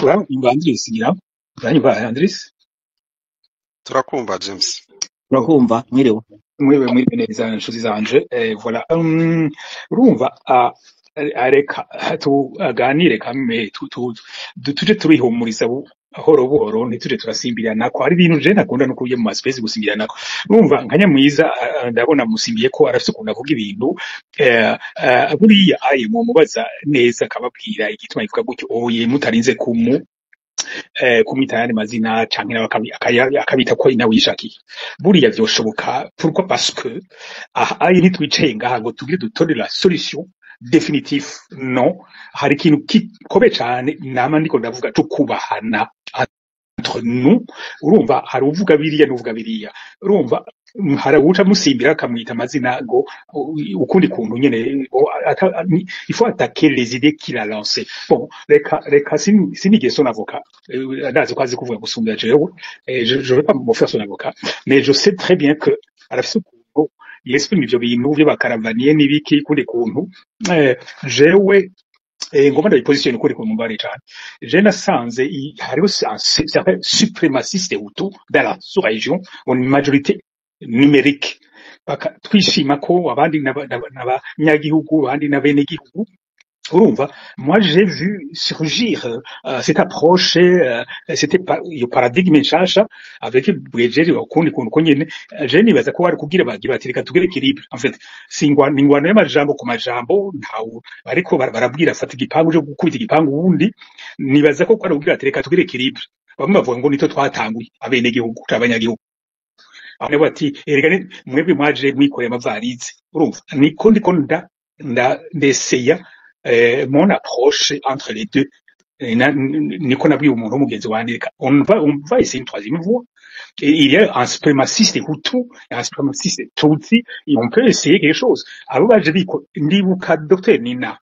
Uranyumva Andris ngira? Uranyumva Andris? Turakumva James. Turakumva mwiriwe. Mwiriwe neza nshuti zanje. Voilà. Urumva areka tuganire kamwe tuje turihumuriza buhoro buhoro ntituje turasimbirana ko hari ibintu je nakunda no kuye mu maspace gusimbirana ko. Urumva nka Nyamwiza ndabona musimbiye ko arafite ukunda kuvuga ibintu buriya aye mu mubaza neza akababwira igituma ivuga gutyo oye mutarinze kumwita yandi mazina canke akabita ko ina wishakiye. Buriya vyoshoboka pourquoi parce que aye ntitwicaye ngaha ngo tugire dutore la solution définitif non. Hari ikintu kikobe cyane nama ndiko ndavuga cyo kubahana entre nous. Urumva hari uvuga biriya n'uvuga biriya. Urumva hari uca musimbira akamwita amazina ngo ukundi kuntu nyene il faut attaquer les idées qu'il a lancées. Bon, reka sinigeze son avocat, ndazi ko azi kuvuga gusumba jewe, je vais pas me faire son avocat, mais je sais très bien que arafise ukuntu yesprime ivyo bintu vy'abakaravaniye n'ibiki kundi kuntu jewe ngoma ndabipositionne kuri kuntu mbari cyane je nasanze hariho certain suprémaciste hutu dans la sous-région une majorité numérique twishima ko abandi n'abanyagihugu abandi n'abenegihugu urumva. Moi j'ai vu surgir cette approche c'était pas iyo paradigme nshasha avec bwejeri ukundi kuntu ko nyene je nibaza ko bari kugira bagira bati reka tugere équilibre en fait ingwano y'amajambo ku majambo ntawo ariko barabwira fata igipangu cyo gukubita igipangu wundi nibaza ko kwari kugira ati reka tugere équilibre bamwe bavuga ngo nito twatanguye abenegihugu abanyagihugu abane bati erega mwebwe mwaje mwikoreye amavarize urumva niko ndiko ndeseya mon approche entre les deux niko nabwiye umuntu w'umugenzi wandika on va essayer une troisième voie et il y a un suprémaciste hutu et un suprémaciste tutsi et on peut essayer quelque chose abo baje biko ndibuka Dr Nina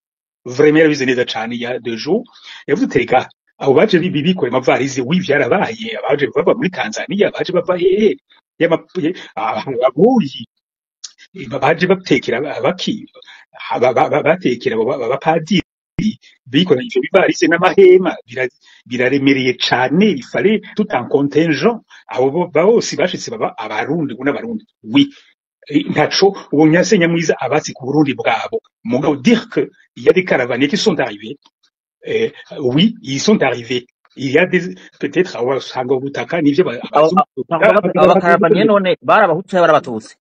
vraiment yabize neza cyane il y a 2 jours yavuze tereka abo baje bibiko amavarize byarabaye abaje bava muri Tanzania baje bava hehe abaguyi baje batekera abaki batekera abapadiri bikora ivyo bibarize n'amahema biraremereye cane il fallait tout un contingent abo bose bashitse baba abarundi n'abarundi oui ntaco uwo nyasenya mwiza abatsi ku Burundi bwabo mugabo dire que il y a des caravaniers qui sont arrivés oui ils sont arrivés il y a des peut-être abasanga ubutaka nivyo abakaravaniye none barabahutu barabatutsi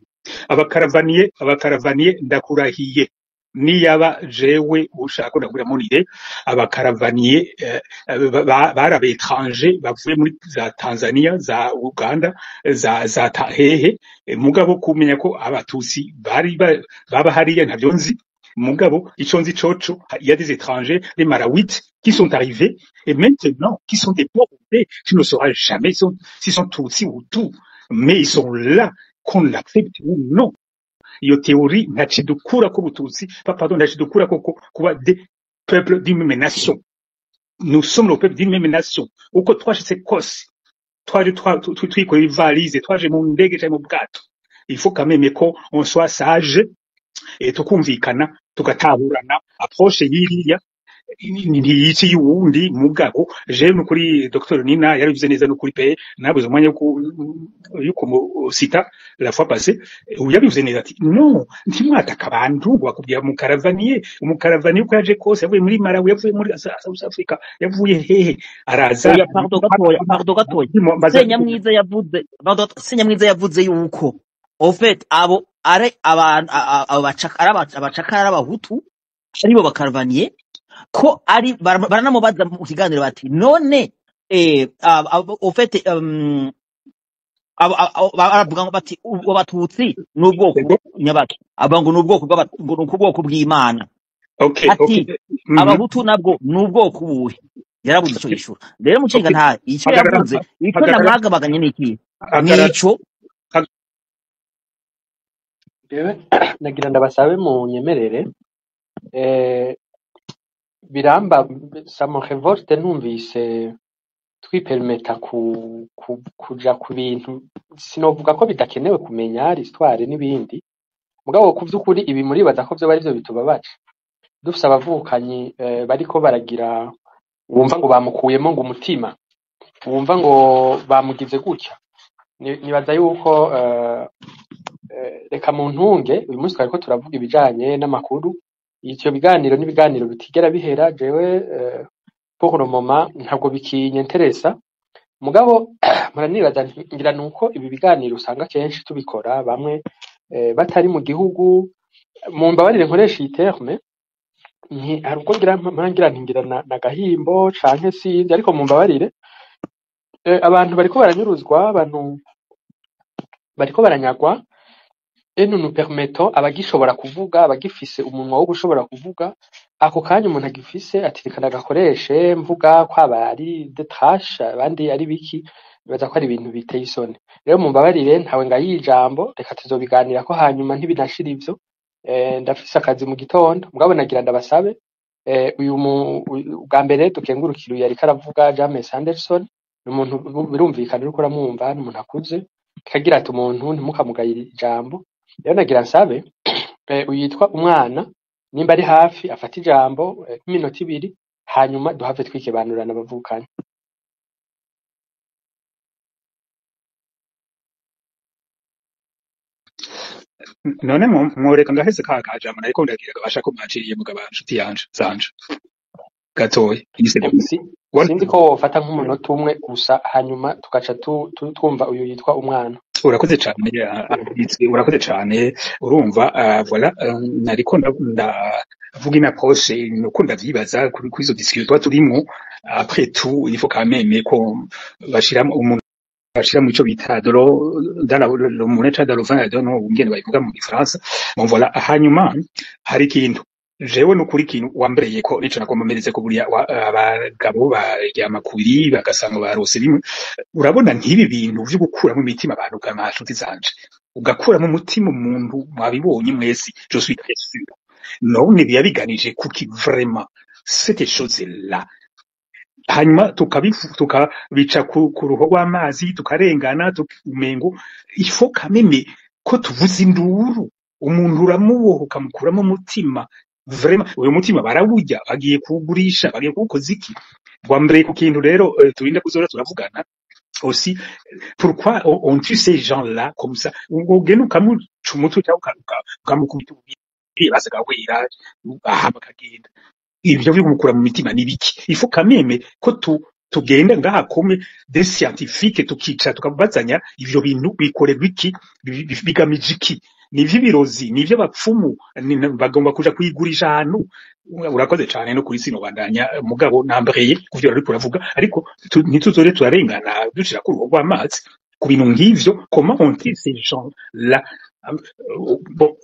abakaravaniye ndakurahiye niyaba jewe ushaka ndagura munire abakaravaniye barabe étranger bavuye muri za Tanzania za Uganda za hehe mugabo kumenya ko abatusi baba hariya ntavyo nzi mugabo ico nzi coco il y a des étrangers les Marawites qui sont arrivés et maintenant qui sont des pauvres tu ne sauras jamais s'ils sont tutsi ou tout mais ils sont là qu'on l'accepte ou non. Iyo théorie ntachidukura ko bututsi pardon ntachidukura ko kuba des peuples d'une même nation. Nous sommes le peuple d'une même nation. Uko twashitse kose twiko ivalize twaje mu ndege cyangwa mu bwato. Il faut quand même ko on soit sage et tukumvikana tukataburana approche yiriya ntiyici y'uwundi mugabo je n'ukuri Dr Nina yarivuze neza n'ukuri pe nabuze umwanya yuko mu sita la fois passée yabivuze neza ati no ntimwataka abantu bakubwira umukaravaniye uko yaje kose yavuye muri Malawi yavuye muri South Africa yavuye hehe araza pardon gatoya Senyamwiza yavuze yuko en fait abo are abantu abacakara abahutu aribo bakaravaniye ko ari baranamubaza mu kiganiro bati none en fait baravuga ngo bati abatutsi n'ubwoko nyabaki abango n'ubwoko bw'ubwoko bw'Imana ati abahutu nabwo n'ubwoko buhe yarabuze ico gishura rero mucinga nta ico yavuze iko namwagabaganye n'iki nico nagira ndabasabe mu nyemerere biramba samo revolte numvise twipermeta kuja ku bintu sinovuga ko bidakenewe kumenya histoire n'ibindi mugabo ku vy'ukuri ibi muri baza ko byo bari byo bitubabaje dufise abavukanyi bariko baragira wumva ngo bamukuyemo ngo umutima wumva ngo bamugize gutya nibaza yuko reka mu ntunge uyu munsi twariko turavuga ibijanye n'amakuru icyo biganiro n'ibiganiro bitigera bihera jewe pour le moment ntabwo bikinyenteresa mugabo muranibaza ngira nuko ibi biganiro usanga kenshi tubikora bamwe batari mu gihugu mu mbabarire nkoresha iyi terme hari ubwo ngira na gahimbo canke sinzi ariko mu mbabarire abantu bariko baranyuruzwa abantu bariko baranyagwa et nous nous permettons abagishobora kuvuga abagifise umunwa wo gushobora kuvuga ako kanya umuntu agifise atirikana gakoreshe mvuga kwaba ari de trash abandi ari biki bibaza ko ari ibintu biteye isoni. Rero mumbabarire ntawe ngayiye ijambo, reka tuzobiganirako hanyuma ntibinashira ivyo. Ndafise akazi mu gitondo, mugabo nagira ndabasabe ubwa mbere dukengurukira uyu yariko aravuga James Anderson, ni umuntu birumvikana uriko uramwumva, ni umuntu akuze, kagira ati umuntu ntimukamugayire ijambo. Rero nagira nsabe uyu yitwa umwana nimba ari hafi afata ijambo nk'iminota 2 hanyuma duhave twikebanurana abavukanye. none mworeka ngaheze ka jambo nariko ndagira gabasha ko mwaciriye mugaba nshuti yanje zanje gatoya igisego Sinzi ko wofata nk'umunota umwe gusa hanyuma tugaca twumva uyu yitwa umwana. urakoze cyane urakoze cyane urumva voilà nariko ndavuga ina poche nuko ndavyibaza kuri izo discussion twa turimo après tout il faut quand même ko bashira umuntu bashira mu ico bita dolo dans le moneta de l'ovin de no ngene bayivuga mu Gifaransa bon voilà hanyuma hari kintu jewe nukuri kintu wambereye ko nico nakomereze ko buriya abagabo baryama kubiri bagasanga barose bimwe urabona ntibi bintu vyo gukura mu mitima abantu kamashuti zanje ugakura mu mutima umuntu mwabibonye mwese je suis très sûr none biyabiganije kuki vraiment cette chose là hanyuma tukabica ku ruho rw'amazi tukarengana tukumengo il faut quand même ko tuvuza induru umuntu uramuboha ukamukuramo umutima vraiment uyu mutima barawurya bagiye kugurisha bagiye kuwukoza iki bwambere ku kintu rero turinda kuzora turavugana aussi pourquoi on tue ces gens là comme ça ugenda ukamuca umutwe cyangwa ukamukubita basaga wera ahama kagenda ibyo byo kumukura mu mitima nibiki il faut quand même ko tugenda ngaha kome des scientifiques tukica tukabazanya ivyo bintu bikorerwa iki bigamije iki nivyo birozi nivyo bapfumu bagomba kuja kuyigurisha ahantu urakoze cyane no kuri sino bandanya mugabo nambreye kuvyo ariko uravuga ariko ntituzore turarengana dushira ku rugo rw'amazi ku bintu nk'ivyo comment on tire ces gens là bon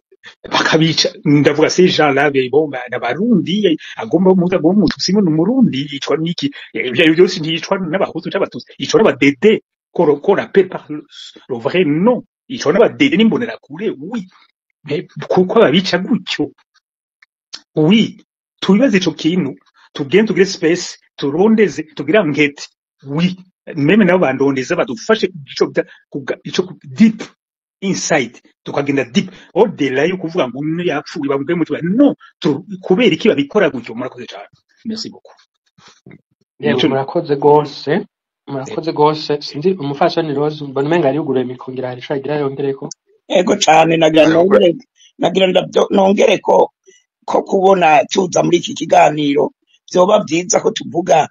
bakabica ndavuga ces gens là bon n'abarundi agomba umuntu simwe n'umurundi yicwa niki ibyo byose ntiyicwa n'abahutu c'abatutsi yicwa n'abadede qu'on appelle par le vrai nom yicwa n'abadede n'imbonera kure oui mais kuko babica gutyo oui tubibaze ico kintu tugende tugire space turondeze tugira nkete oui meme nabo bandondeza badufashe ico deep inside tukagenda deep au-delà yo kuvuga ngo umuntu yapfuye bavuge mu tuba no kubera iki babikora gutyo murakoze cyane merci beaucoup yego murakoze gose sinzi umufashoni Rose mbona umenga ari uguruye mikongera hari shagira yongereko ego cyane nagira nongere ko kubona tuza muri iki kiganiro byoba byiza ko tuvuga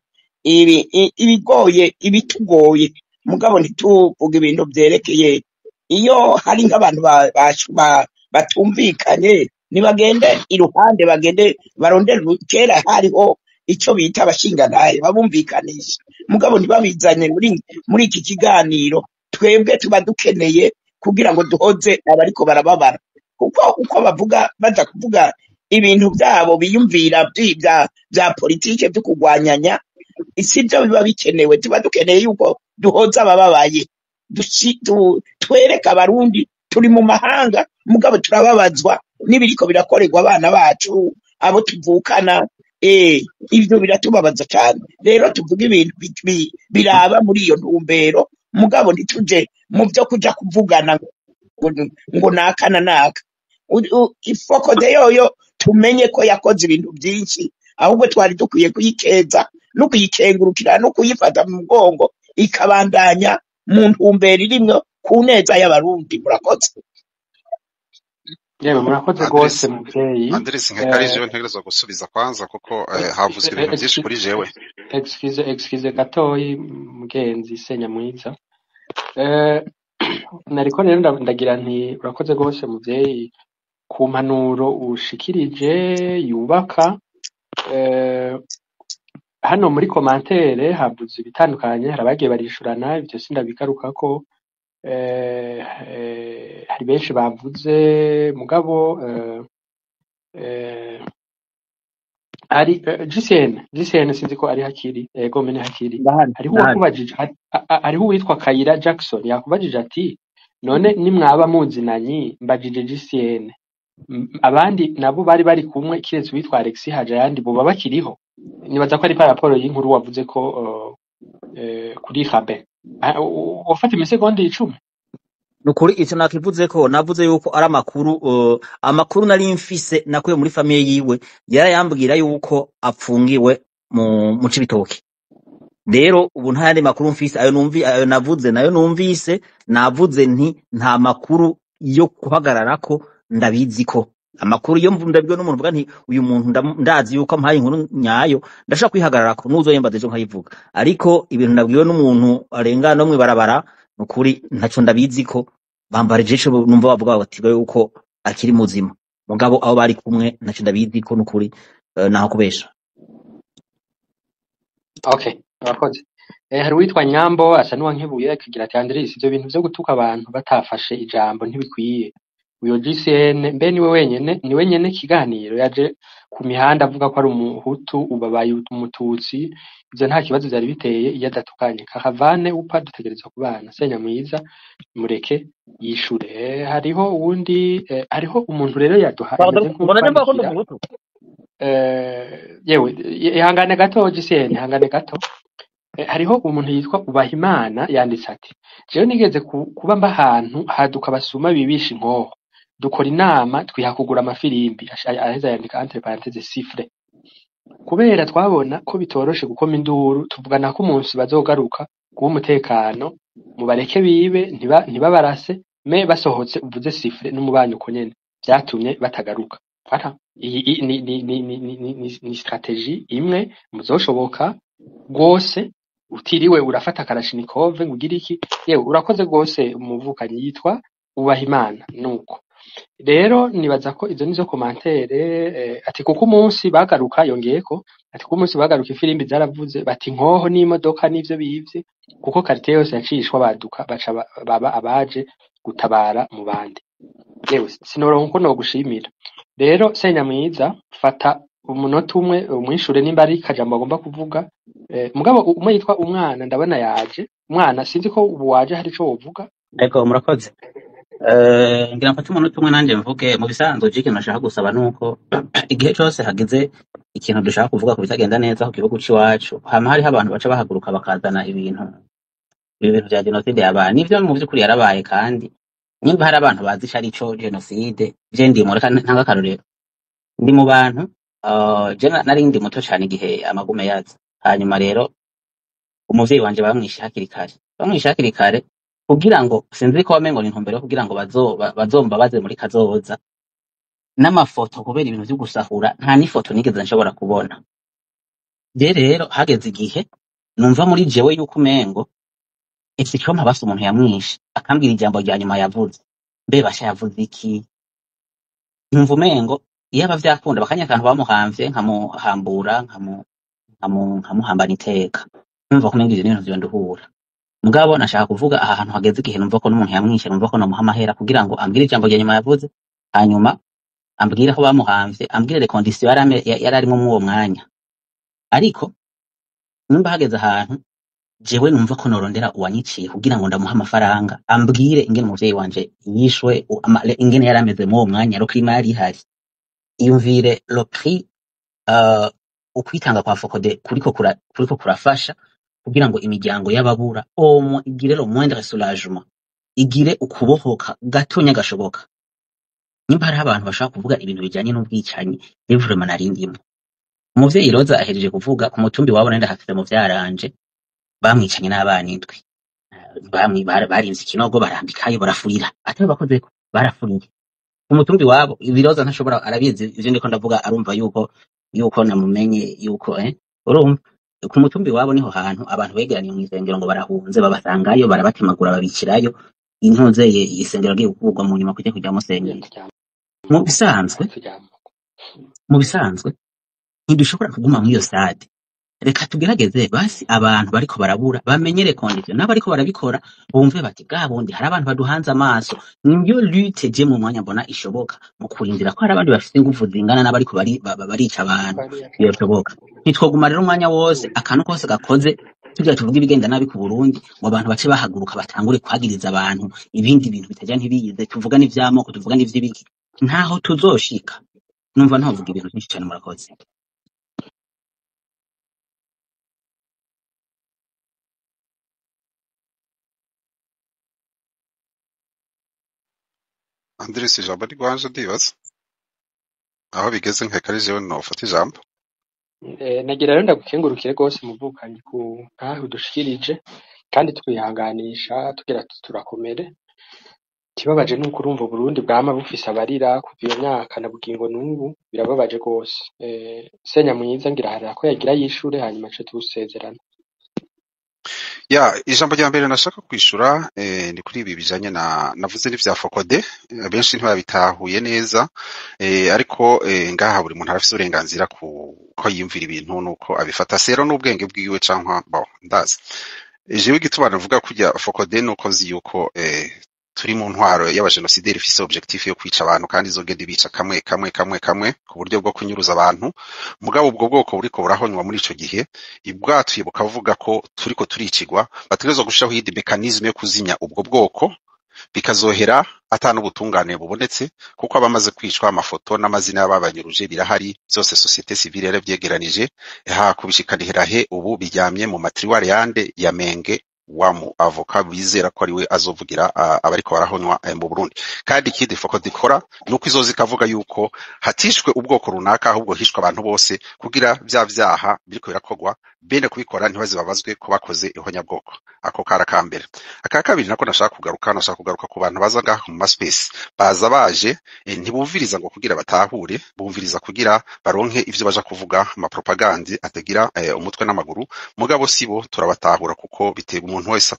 ibigoye ibitugoye mugabo ntituvuga ibintu byerekeye iyo hari nk'abantu batumvikanye nibagende iruhande bagende barondera kera hariho ico bita abashingantahe babumvikanisha mugabo ntibabizanye muri iki kiganiro twebwe tuba dukeneye kugira ngo duhoze abariko barababara kuko uko bavuga baza kuvuga ibintu byabo biyumvira bya politike byo kugwanyanya isibyo biba bikenewe tuba dukeneye yuko duhoza abababaye twereka abarundi turi mu mahanga mugabo turababazwa n'ibiriko birakorerwa abana bacu abo tuvukana ibyo biratubabaza cyane rero tuvuga ibintu biraba muri iyo ntumbero mugabo ntituje mu byo kuja kuvugana ngo naka ifoko de yoyo tumenye ko yakoze ibintu byinshi ahubwo twari dukwiye kuyikeza no kuyikengurukira no kuyifata mu mugongo ikabandanya mu ntumbero irimwo ku neza y'abarundi murakoze yewe murakoze gose muvyeyi Andres nkakarije ntegerezwa gusubiza kwanza kuko havuzwe ibintu byinshi kuri jewe excuse gatoyi mugenzi senya mwiza nariko rero ndagira nti urakoze gose muvyeyi ku mpanuro ushikirije yubaka hano muri commentaire havuze ibitandukanye harabagiye barishurana ibyo sindabigarukako hari benshi bavuze mugabo hari GCN sinzi ko ari hakiri ego mene hakiri ndahari hariho ndahari uwakubajije hariho uwitwa Kayira Jackson yakubajije ati none nimwaba muzinanyi mbajije GCN abandi nabo bari kumwe kiretse uwitwa Alexis Hajayandi bo bakiriho nibaza ko ari raporo y'inkuru wavuze ko kuri Rabe wafata imisegonda 10 nukuri icyo nakivuze ko navuze yuko ari amakuru nari mfise nakuye muri famille yiwe yarayambwira yuko apfungiwe mu Cibitoke. Rero ubu nta yandi makuru mfise ayo navuze nayo numvise navuze nti nta makuru yo kuhagarara ko ndabizi ko amakuru yo ndabyo n'umuntu vuga nti uyu muntu ndazi yuko ampaye inkuru nyayo ndashaka kwihagarara ko nuzo yembaze ejo nkayivuga ariko ibintu nabwiwe n'umuntu arengana no mwibarabara nukuri ntaco ndabizi ko bambarije ico numva bavuga bati yuko akiri muzima mugabo aho bari kumwe ntaco ndabizi ko nukuri naho kubesha. Okay, abakoze. Hari uwitwa Nyambo asa n'uwankebuye akagira ati Andres ivyo bintu vyo gutuka abantu batafashe ijambo ntibikwiye. Uyo GCN mbe ni wenyene kiganiro yaje ku mihanda avuga ko ari umuhutu ubabaye umututsi ivyo nta kibazo byari biteye iyo adatukanye kakavane upa dutegereza kubana senya mwiza mureke yishure. Hariho uwundi hariho umuntu rero yaduhaye mbona nimba ko ndumuhutu yewe ihangane gato GCN ihangane gato hariho umuntu yitwa Ubahimana yanditse ati jewe nigeze kuba mba ahantu haduka basuma bibisha inkoho dukora inama twiha kugura amafirimbi aheza yandika entre parenthèses chiffre kubera twabona ko bitoroshe gukoma induru tuvugana ko umunsi bazogaruka kuba umutekano mubareke bibe ntibabarase me basohotse uvuze chiffre n'umubanyi uko nyene byatumye batagaruka fata iyi ni strategie imwe muzoshoboka gose utiriwe urafata Kalashnikov ngugira iki yewe urakoze gose umuvukanyi yitwa Ubahimana nuko rero nibaza ko izo nizo commentaire ati kuko umunsi bagaruka yongeyeko ati kuko umunsi bagaruka ifirimbi zaravuze bati nkoho n'imodoka n'ivyo bivye kuko karite yose yacishwa baduka baca baba abaje gutabara mu bandi yewe sinoronko no gushimira rero senya mwiza fata umunota umwe umwishure nimba ari kajambo agomba kuvuga mugabo umwe yitwa umwana ndabona yaje umwana sinzi ko ubu waje hari ico wovuga Ego murakoze. Ngira mfate umunota umwe nanje mvuge mu bisanzwe ikintu nashaka gusaba nuko igihe cyose hagize ikintu dushaka kuvuga ku bitagenda neza ku gihugu c'iwacu hama hariho abantu baca bahaguruka bakazana ibintu bya genocide yabaye nivyo mu by'ukuri yarabaye kandi nimba hari abantu bazi ico genocide je ndi mu reka ntanga karorero ndi mu bantu je nari ndi muto cyane igihe amagume yaza hanyuma rero umuvyeyi wanje bamwishe hakiri kare kugira ngo sinzi ko wamengo ni intumbero yo kugira ngo bazombabaze muri kazoza n'amafoto kubera ibintu byo gusahura nta n'ifoto nigeze nshobora kubona rero hageze igihe numva muri jewe yuko umengo ese cyo mpabasa umuntu yamwishe akambwira ijambo rya nyuma yavuze mbe basha yavuze iki numva umengo iyo abavyakunda bakanyakantu bamuhamvye nkamuhambura nkamuhambana iteka numva kumenga ivyo n'ibintu vyonduhura mugabo nashaka kuvuga aha hantu hageze igihe numva ko n'umuntu yamwishe numva ko namuha amahera kugira ngo ambwire ijambo rya nyuma yavuze hanyuma ambwire ko bamuhamvye ambwire condition yari arimo mu uwo mwanya ariko numva hageze ahantu jewe numva ko norondera uwanyiciye kugira ngo ndamuha amafaranga ambwire ingene umuvyeyi wanje yishwe ingene yari ameze mu uwo mwanya rokrima yari ihari iyumvire le prix ukwitanga kwa Fokode kuriko kurafasha kugira ngo imiryango y'ababura igire le moindre soulagement igire ukubohoka gatonya gashoboka nimba hari abantu bashaka kuvuga ibintu bijanye n'ubwicanyi vraiment narindimo umuvyeyi Roza ahereje kuvuga ku mutumbi wabo nenda hafite mu vyaranje bamwicanye n'abana indwi barinze ikinogo barambikayo barafurira atari bakoze ko barafuriye umutumbi wabo ibiroza ntashobora arabizi ivyo ndiko ndavuga arumva yuko namumenye yuko urumva ku mutumbi wabo niho hantu abantu begeraniye mu isengero ngo barahunze babasangayo barabatemagura babikirayo intunzeye isengero giye kuvugwa mu nyuma kujya musengera mu bisanzwe ntidushobora kuguma muri iyo stade reka tugerageze basi abantu bariko barabura bamenyere condition n'abariko barabikora bumve bati bwa bundi hari abantu baduhanze amaso niyo lutte je mu mwanya mbona ishoboka mu kurindira ko hari abandi bafite ingufu zingana n'abariko barica abantu birashoboka ntitwoguma rero umwanya wose akantu kose gakoze tugira tuvuga ibigenda nabi ku Burundi ngo abantu bace bahaguruka batangure kwagiriza abantu ibindi bintu bitajya ntibiyize tuvuga n'ivyamoko tuvuga n'ivy'ibiki ntaho tuzoshika numva ntavuga ibintu byinshi cyane murakoze. Andres ijambo ari rwanje ndibaza aho bigeze nkeka ari jewe nofata ijambo. nagira rero ndagukengurukire rwose muvukanyi ku ntahe udushikirije kandi twihanganisha tugira turakomere. Ikibabaje nuko urumva Burundi bwama bufise abarira kuva iyo myaka na bugingo n'ubu birababaje rwose. Senya mwiza ngira hari ko yagira yishure hanyuma ace tusezerana. Ya ijambo rya mbere nashaka kwishura ni kuri ibi bijanye navuze n'ivya Fokode benshi ntibabitahuye neza ariko ngaha buri muntu arafise uburenganzira ko yiyumvira ibintu nuko abifata sero n'ubwenge bwiwe canka ndazi jewe igituma navuga kujya Fokode nuko nzi yuko turi mu ntwaro y'abajenosideri ifise objectif yo kwica abantu kandi izogenda ibica kamwe ku buryo bwo kunyuruza abantu mugabo ubwo bwoko buriko burahonywa muri ico gihe ibwatuye bukavuga ko turiko turicigwa bategerezwa gushiraho yindi mechanisme yo kuzimya ubwo bwoko bikazohera atanu ubutungane bubonetse kuko abamaze kwicwa amafoto n'amazina y'ababanyuruje birahari byose societe civile yarabyegeranije kubishikanira he ubu biryamye mu matriwari yande ya Menge wa mu avoka bizera ko ari we azovugira abariko barahonywa mu Burundi kandi ikindi Fokode ikora nuko izozi kavuga yuko hatishwe ubwoko runaka ahubwo hishwe abantu bose kugira vyaha biriko birakogwa bene kubikora ntibaze babazwe ko bakoze ihonyabwoko ako kara kambere aka kabiri nako nashaka kugaruka ku bantu baza ngaho mu space baza baje ntibumviriza ngo kugira batahure bumviriza kugira baronke ivyo baja kuvuga ama propagande atagira umutwe n'amaguru mugabo sibo turabatahura kuko bitega umuntu wese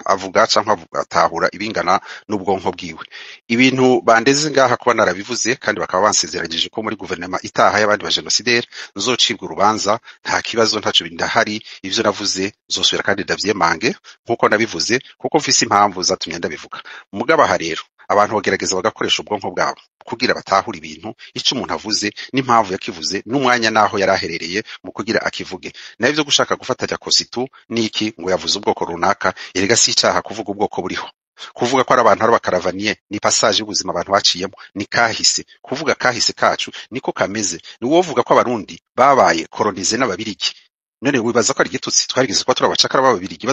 avuga canke atahura ibingana n'ubwonko bwiwe ibintu bandeze ngaha kuba narabivuze kandi bakaba bansezeragije ko muri guverinoma itaha y'abandi ba genocidaire nzocibwa urubanza nta kibazo ntaco bindahari ivyo navuze zosubira kandi ndavyemange nkuko nabivuze kuko mfise impamvu zatumye ndabivuga mugabaha rero abantu bagerageza bagakoresha ubwonko bwabo kugira batahura ibintu ico umuntu avuze n'impamvu yakivuze n'umwanya naho yaraherereye mu kugira akivuge nayo byo gushaka gufatanya kositu niki ngo yavuze ubwoko runaka erega si icaha kuvuga ubwoko buriho kuvuga ko ari abantu ari bakaravaniye ni passage y'ubuzima abantu baciyemo ni kahise kuvuga kahise kacu niko kameze ni wovuga ko abarundi babaye colonize n'ababirigi none wibaza ko ari igitutsi twarigeze ko turabacakara b'ababirigi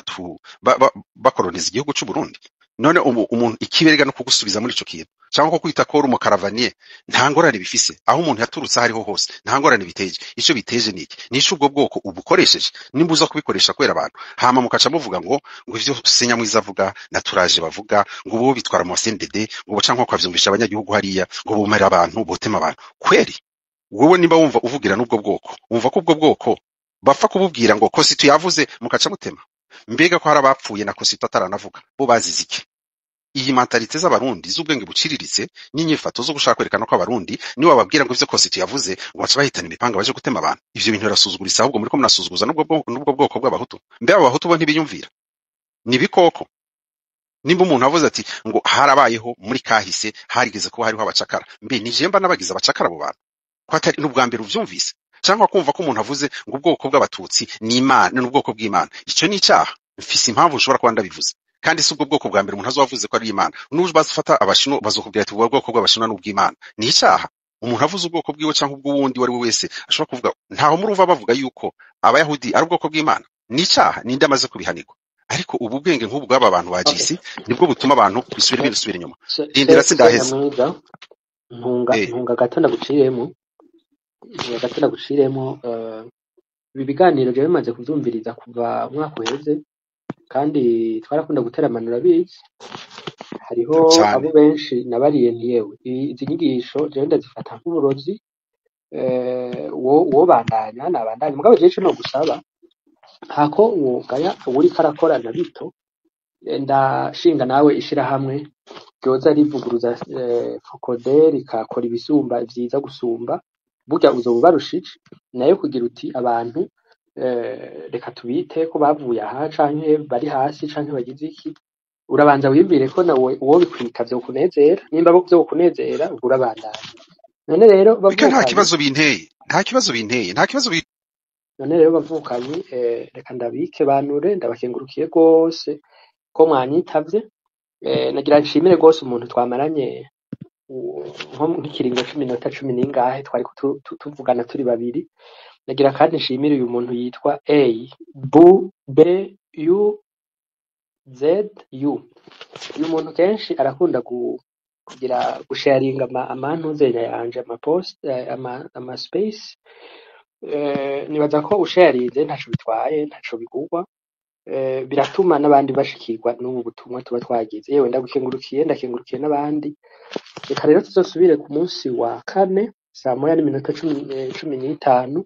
bakoloniza igihugu cy'u Burundi none umuntu ikiberega no kugusubiza muri ico kintu cyangwa ko kwita ko uri umukaravaniye nta ngorane bifise aho umuntu yaturutse hariho hose nta ngorane biteje ico biteje niki nisho ubwo bwoko ubukoresheje nimbuza kubikoresha kwera abantu hama mukaca muvuga ngo ivyo Senya mwiza avuga naturaje bavuga ngo bo bitwara mu CNDD ngo boca nko kwavyumvisha abanyagihugu hariya ngo bumera abantu botema abantu kweri wowe nimba wumva uvugira n'ubwo bwoko wumva ko ubwo bwoko bapfa kububwira ngo kositu yavuze mukaca mutema mbega ko hari abapfuye na kositu ataranavuga bo bazize iki iyi mentalite z'abarundi z'ubwenge buciriritse n'inyifato zo gushaka kwerekana ko abarundi ni bababwira ngo ivyo kositu yavuze ngo baca bahitana imipanga baje gutema abantu ivyo bintu birasuzuguritse ahubwo muri ko munasuzuguza n'ubwo bwoko bw'abahutu mbe abahutu bo ntibiyumvira ni bikoko nimba umuntu avuze ati ngo harabayeho muri kahise harigeze kuba hariho abacakara mbe ni jemba n'abagize abacakara abo bantu ko atari n'ubwa mbere uvyumvise cyangwa kumva ko umuntu avuze ngo ubwoko bw'abatutsi ni imana n'ubwoko bw'imana ico ni icaha mfise impamvu ushobora kuba ndabivuze kandi si ubwo bwoko bwa mbere umuntu azovuze ko ari imana n'uje bazufata abashino bazokubwira ati ubwo bwoko bw'abashino n'ubw'imana ni icaha umuntu avuze ubwoko bwiwe cyangwa ubw'uwundi wari we wese ashobora kuvuga ntaho muruva bavuga yuko abayahudi ari ubwoko bw'imana ni icaha ninde amaze kubihanirwa ariko ubu bwenge nk'ubu bw'aba bantu bagisi nibwo butuma abantu bisubira inyuma rindira sindaheze ntunga gato ndaguciremo ibi biganiro je bimaze kuvyumviriza kuva umwaka uheze kandi twarakunda guteramanura bizi hariho abo benshi nabariye ntiyewe izi nyigisho je ndazifata nk'uburozi wo bandanya nabandanya mugabo je no gusaba hako wogaya uri karakora na bito ndashinga nawe ishira hamwe ryoza rivuguruza Fokode rikakora ibisumba vyiza gusumba burya uzobubarushije nayo kugira uti abantu reka tubite ko bavuye aha canke bari hasi canke bagize iki, urabanza wiyumvire ko nawe uwo bikwita vyokunezera, nimba vyokunezera ubwo urabandanya. None rero bika nta bavukanye, kibazo binteye nta kibazo none rero bavukanye, reka ndabike banure, ndabakengurukiye rwose ko mwanyitavye. Nagira nshimire rwose umuntu twamaranye nko nk'ikiringo c'iminota 10 n'ingahe twari tuvugana turi babiri. Nagira kandi nshimire uyu muntu yitwa BUZU. Uyu muntu kenshi arakunda kugira gusharinga amantuzenya yanje amapost ama space. Nibaza ko usharinze ntaco bitwaye, ntaco bigurwa. Biratuma n'abandi bashikirwa n'ubu butumwa tuba twagize. Yewe ndakengurukiye n'abandi. Reka rero tuzosubire ku munsi wa kane saa moya n'iminota 15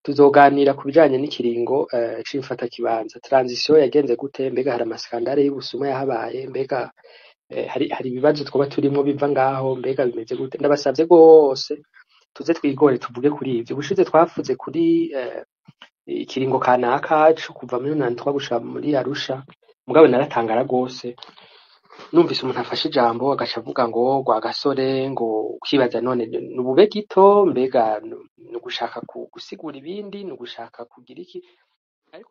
tuzoganira ku bijanye n'ikiringo c'imfata kibanza. Transition yagenze gute, mbega hari amaskandale y'ubusuma yahabaye, mbega hari ibibazo twoba turimo biva ngaho, mbega bimeze gute. Ndabasavye rwose tuze twigore tuvuge kuri ivyo. Ubushize twavuze kuri ikiringo kanaka co kuva muri Nantwa gushika muri Arusha, mugabo naratangara rwose numvise umuntu afashe ijambo agaca avuga ngo Rwagasore, ngo ukibaza none nubube gito, mbega nugushaka gusigura ibindi, nugushaka kugira iki. Ariko